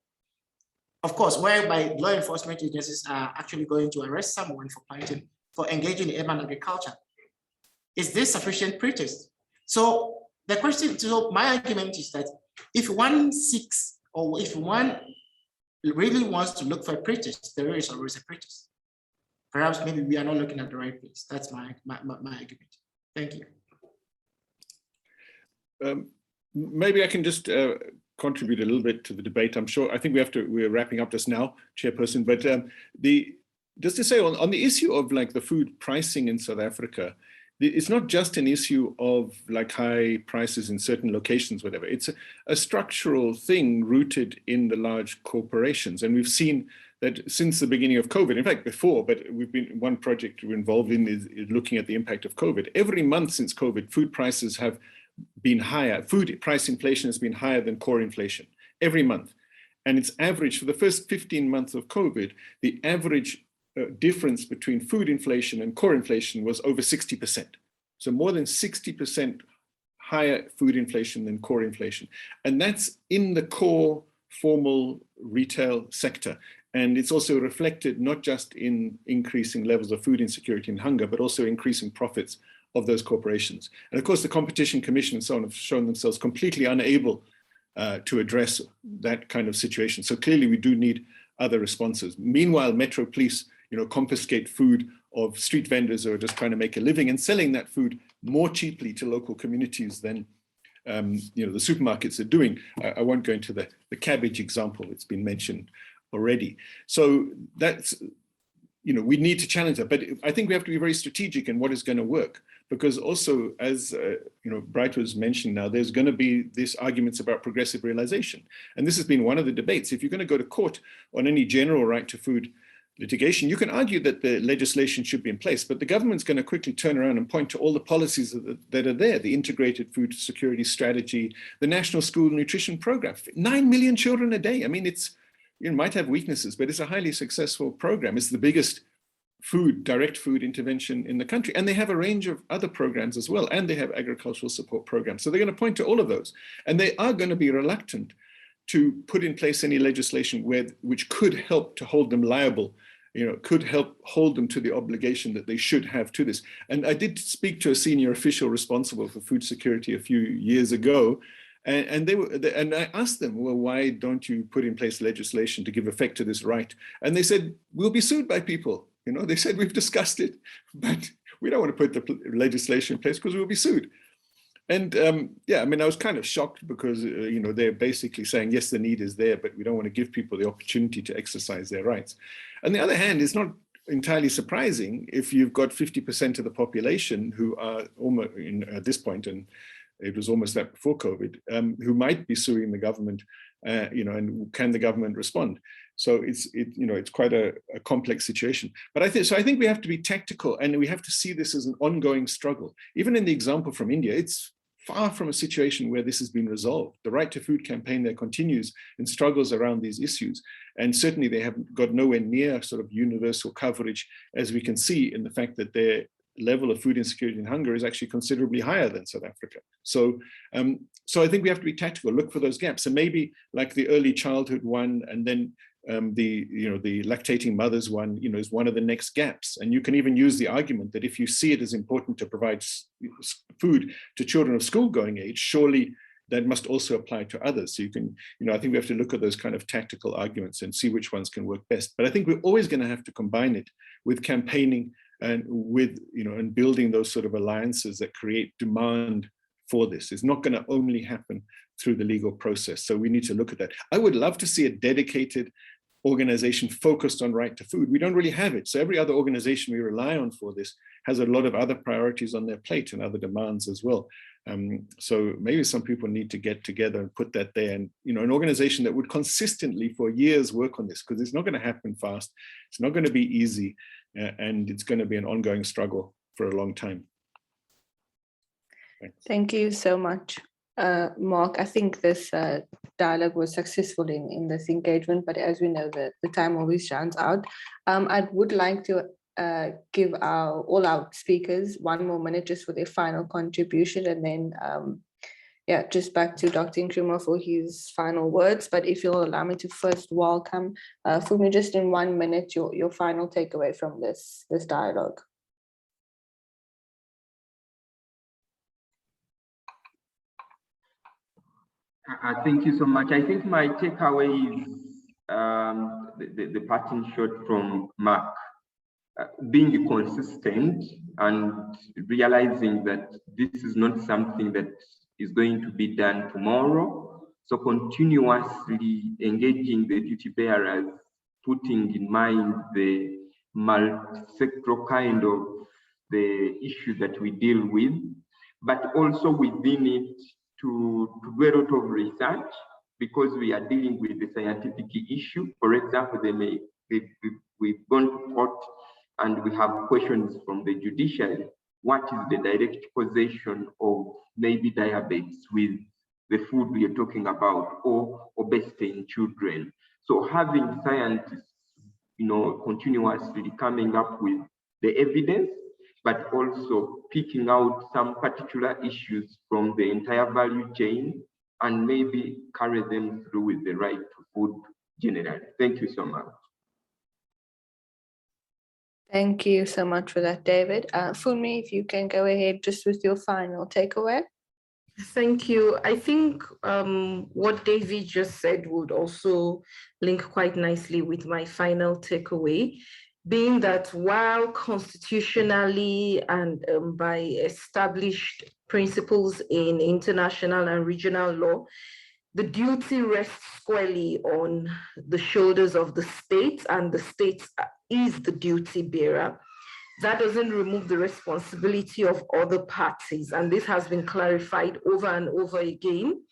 Of course, whereby law enforcement agencies are actually going to arrest someone for engaging in urban agriculture. Is this sufficient pretext? So the question, so my argument is that if one seeks, or if one really wants to look for a pretext, there is always a pretext. Perhaps maybe we are not looking at the right place. That's my argument. Thank you. Maybe I can just contribute a little bit to the debate. I think we're wrapping up just now, Chairperson, but just to say on the issue of like the food pricing in South Africa, it's not just an issue of like high prices in certain locations, whatever. It's a structural thing rooted in the large corporations. And we've seen that since the beginning of COVID, in fact, before, but one project we're involved in is looking at the impact of COVID. Every month since COVID, food prices have been higher. Food price inflation has been higher than core inflation every month. And it's average for the first 15 months of COVID, the average difference between food inflation and core inflation was over 60%. So more than 60% higher food inflation than core inflation. And that's in the core formal retail sector. And it's also reflected not just in increasing levels of food insecurity and hunger, but also increasing profits of those corporations. And of course, the Competition Commission and so on have shown themselves completely unable to address that kind of situation. So clearly we do need other responses. Meanwhile, Metro Police confiscate food of street vendors who are just trying to make a living and selling that food more cheaply to local communities than you know, the supermarkets are doing. I won't go into the cabbage example, it's been mentioned already. So that's, you know, we need to challenge that, but I think we have to be very strategic in what is going to work, because also, as you know, Bright was mentioned now, there's going to be these arguments about progressive realization. And this has been one of the debates. If you're going to go to court on any general right to food litigation, you can argue that the legislation should be in place, but the government's going to quickly turn around and point to all the policies that are there, the integrated food security strategy, the national school nutrition program, 9 million children a day. I mean, it's, you might have weaknesses, but it's a highly successful program. It's the biggest direct food intervention in the country. And they have a range of other programs as well. And they have agricultural support programs. So they're going to point to all of those. And they are going to be reluctant to put in place any legislation which could help to hold them liable, you know, could help hold them to the obligation that they should have to this. And I did speak to a senior official responsible for food security a few years ago. And I asked them, well, why don't you put in place legislation to give effect to this right? And they said, we'll be sued by people. You know, they said, we've discussed it, but we don't want to put the legislation in place because we'll be sued. And yeah, I mean, I was kind of shocked because, you know, they're basically saying, yes, the need is there, but we don't want to give people the opportunity to exercise their rights. On the other hand, it's not entirely surprising if you've got 50% of the population who are almost at this point, and it was almost that before COVID, who might be suing the government, you know, and can the government respond? So you know, it's quite a complex situation. But I think we have to be tactical, and we have to see this as an ongoing struggle. Even in the example from India, it's far from a situation where this has been resolved. The Right to Food campaign there continues and struggles around these issues. And certainly they have got nowhere near sort of universal coverage, as we can see in the fact that their level of food insecurity and hunger is actually considerably higher than South Africa. So, so I think we have to be tactical, look for those gaps. And maybe like the early childhood one, and then the lactating mothers one, you know, is one of the next gaps. And you can even use the argument that if you see it as important to provide food to children of school-going age, surely that must also apply to others. So you can, you know, I think we have to look at those kind of tactical arguments and see which ones can work best. But I think we're always going to have to combine it with campaigning and with, you know, and building those sort of alliances that create demand for this. It's not going to only happen through the legal process. So we need to look at that. I would love to see a dedicated organization focused on right to food. We don't really have it. So every other organization we rely on for this has a lot of other priorities on their plate and other demands as well. So maybe some people need to get together and put that there, and, you know, an organization that would consistently for years work on this, because it's not going to happen fast. It's not going to be easy, and it's going to be an ongoing struggle for a long time. Thanks. Thank you so much, Mark. I think this dialogue was successful in this engagement, but as we know, the time always runs out. I would like to give all our speakers 1 more minute just for their final contribution, and then yeah, just back to Dr. Nkrumah for his final words. But if you'll allow me to first welcome Fumi, just in 1 minute, your final takeaway from this dialogue. Thank you so much. I think my takeaway is the parting shot from Mark. Being consistent and realizing that this is not something that is going to be done tomorrow. So continuously engaging the duty bearers, putting in mind the multi-sectoral kind of the issue that we deal with, but also within it to do a lot of research, because we are dealing with the scientific issue. For example, we've gone to court and we have questions from the judiciary. What is the direct causation of maybe diabetes with the food we are talking about, or obesity in children? So having scientists, you know, continuously coming up with the evidence, but also picking out some particular issues from the entire value chain and maybe carry them through with the right to food generally. Thank you so much. Thank you so much for that, David. Fumi, if you can go ahead just with your final takeaway. Thank you. I think what David just said would also link quite nicely with my final takeaway. being that while constitutionally and by established principles in international and regional law, the duty rests squarely on the shoulders of the state, and the state is the duty bearer. That doesn't remove the responsibility of other parties, and this has been clarified over and over again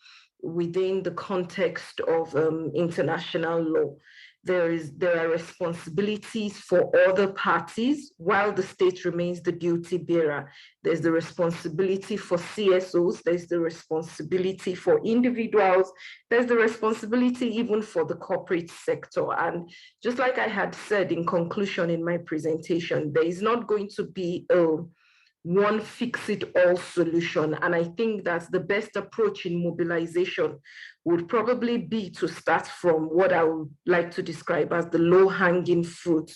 within the context of international law. There are responsibilities for other parties while the state remains the duty bearer. There's the responsibility for CSOs, there's the responsibility for individuals, there's the responsibility even for the corporate sector. And just like I had said in conclusion in my presentation, there is not going to be a one fix-it-all solution. And I think that the best approach in mobilization would probably be to start from what I would like to describe as the low-hanging fruit.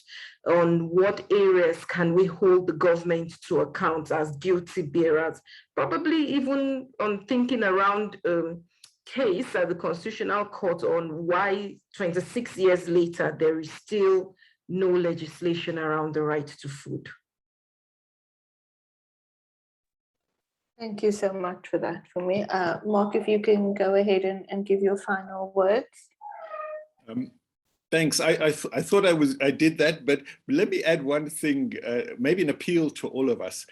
On what areas can we hold the government to account as duty bearers? Probably even on thinking around case at the Constitutional Court on why 26 years later, there is still no legislation around the right to food. Thank you so much for that for me. Mark, if you can go ahead and give your final words. Thanks. I thought I did that, but let me add one thing, maybe an appeal to all of us.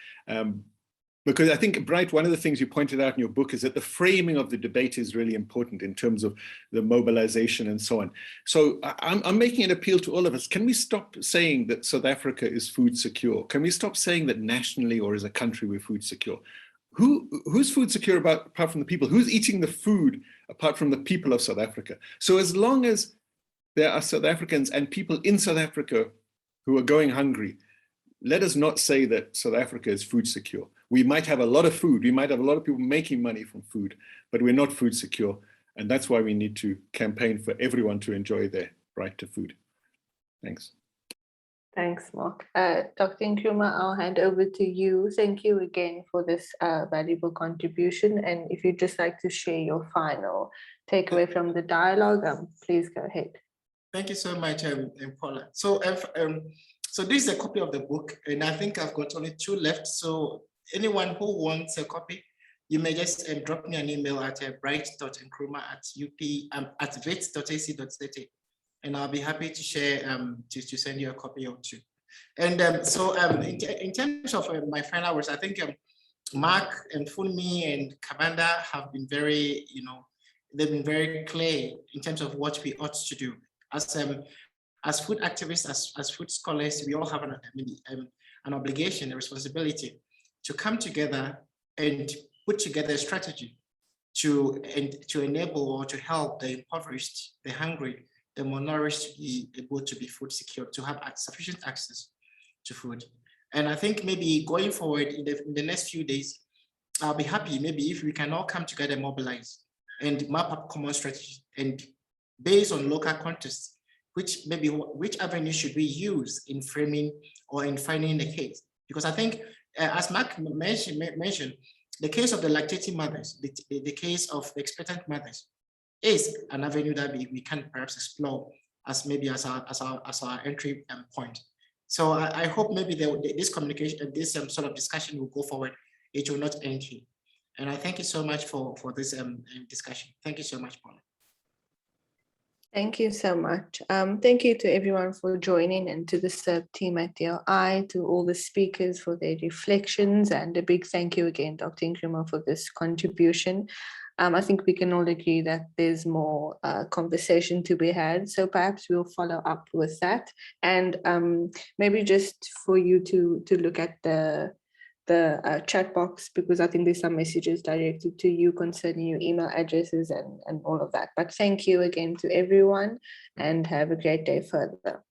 Because I think, Bright, one of the things you pointed out in your book is that the framing of the debate is really important in terms of the mobilization and so on. So I'm making an appeal to all of us. Can we stop saying that South Africa is food secure? Can we stop saying that nationally or as a country we're food secure? Who's food secure apart from the people? Who's eating the food apart from the people of South Africa? So as long as there are South Africans and people in South Africa who are going hungry, let us not say that South Africa is food secure. We might have a lot of food, we might have a lot of people making money from food, but we're not food secure. And that's why we need to campaign for everyone to enjoy their right to food. Thanks. Thanks, Mark. Dr. Nkrumah, I'll hand over to you. Thank you again for this valuable contribution. And if you'd just like to share your final takeaway from the dialogue, please go ahead. Thank you so much, Paula. So this is a copy of the book, and I think I've got only 2 left. So anyone who wants a copy, you may just drop me an email at bright.nkrumah@vets.ac.za. And I'll be happy to share, to send you a copy or 2. And in terms of my final words, I think Mark and Funmi and Kabanda have been very, they've been very clear in terms of what we ought to do. As food activists, as food scholars, we all have an obligation, a responsibility to come together and put together a strategy to enable or to help the impoverished, the hungry, the malnourished to be able to be food secure, to have sufficient access to food. And I think maybe going forward in the next few days, I'll be happy maybe if we can all come together and mobilize and map up common strategy, and based on local context, which avenue should we use in framing or in finding the case? Because I think, as Mark mentioned, the case of the lactating mothers, the case of the expectant mothers, is an avenue that we can perhaps explore as maybe as our entry point. So I hope maybe this communication, this sort of discussion will go forward. It will not end here. And I thank you so much for this discussion. Thank you so much, Paula. Thank you so much. Thank you to everyone for joining, and to the SERB team at DLI, to all the speakers for their reflections, and a big thank you again, Dr. Nkrumah, for this contribution. I think we can all agree that there's more conversation to be had, so perhaps we'll follow up with that. And maybe just for you to look at the chat box, because I think there's some messages directed to you concerning your email addresses and all of that. But thank you again to everyone, and have a great day further.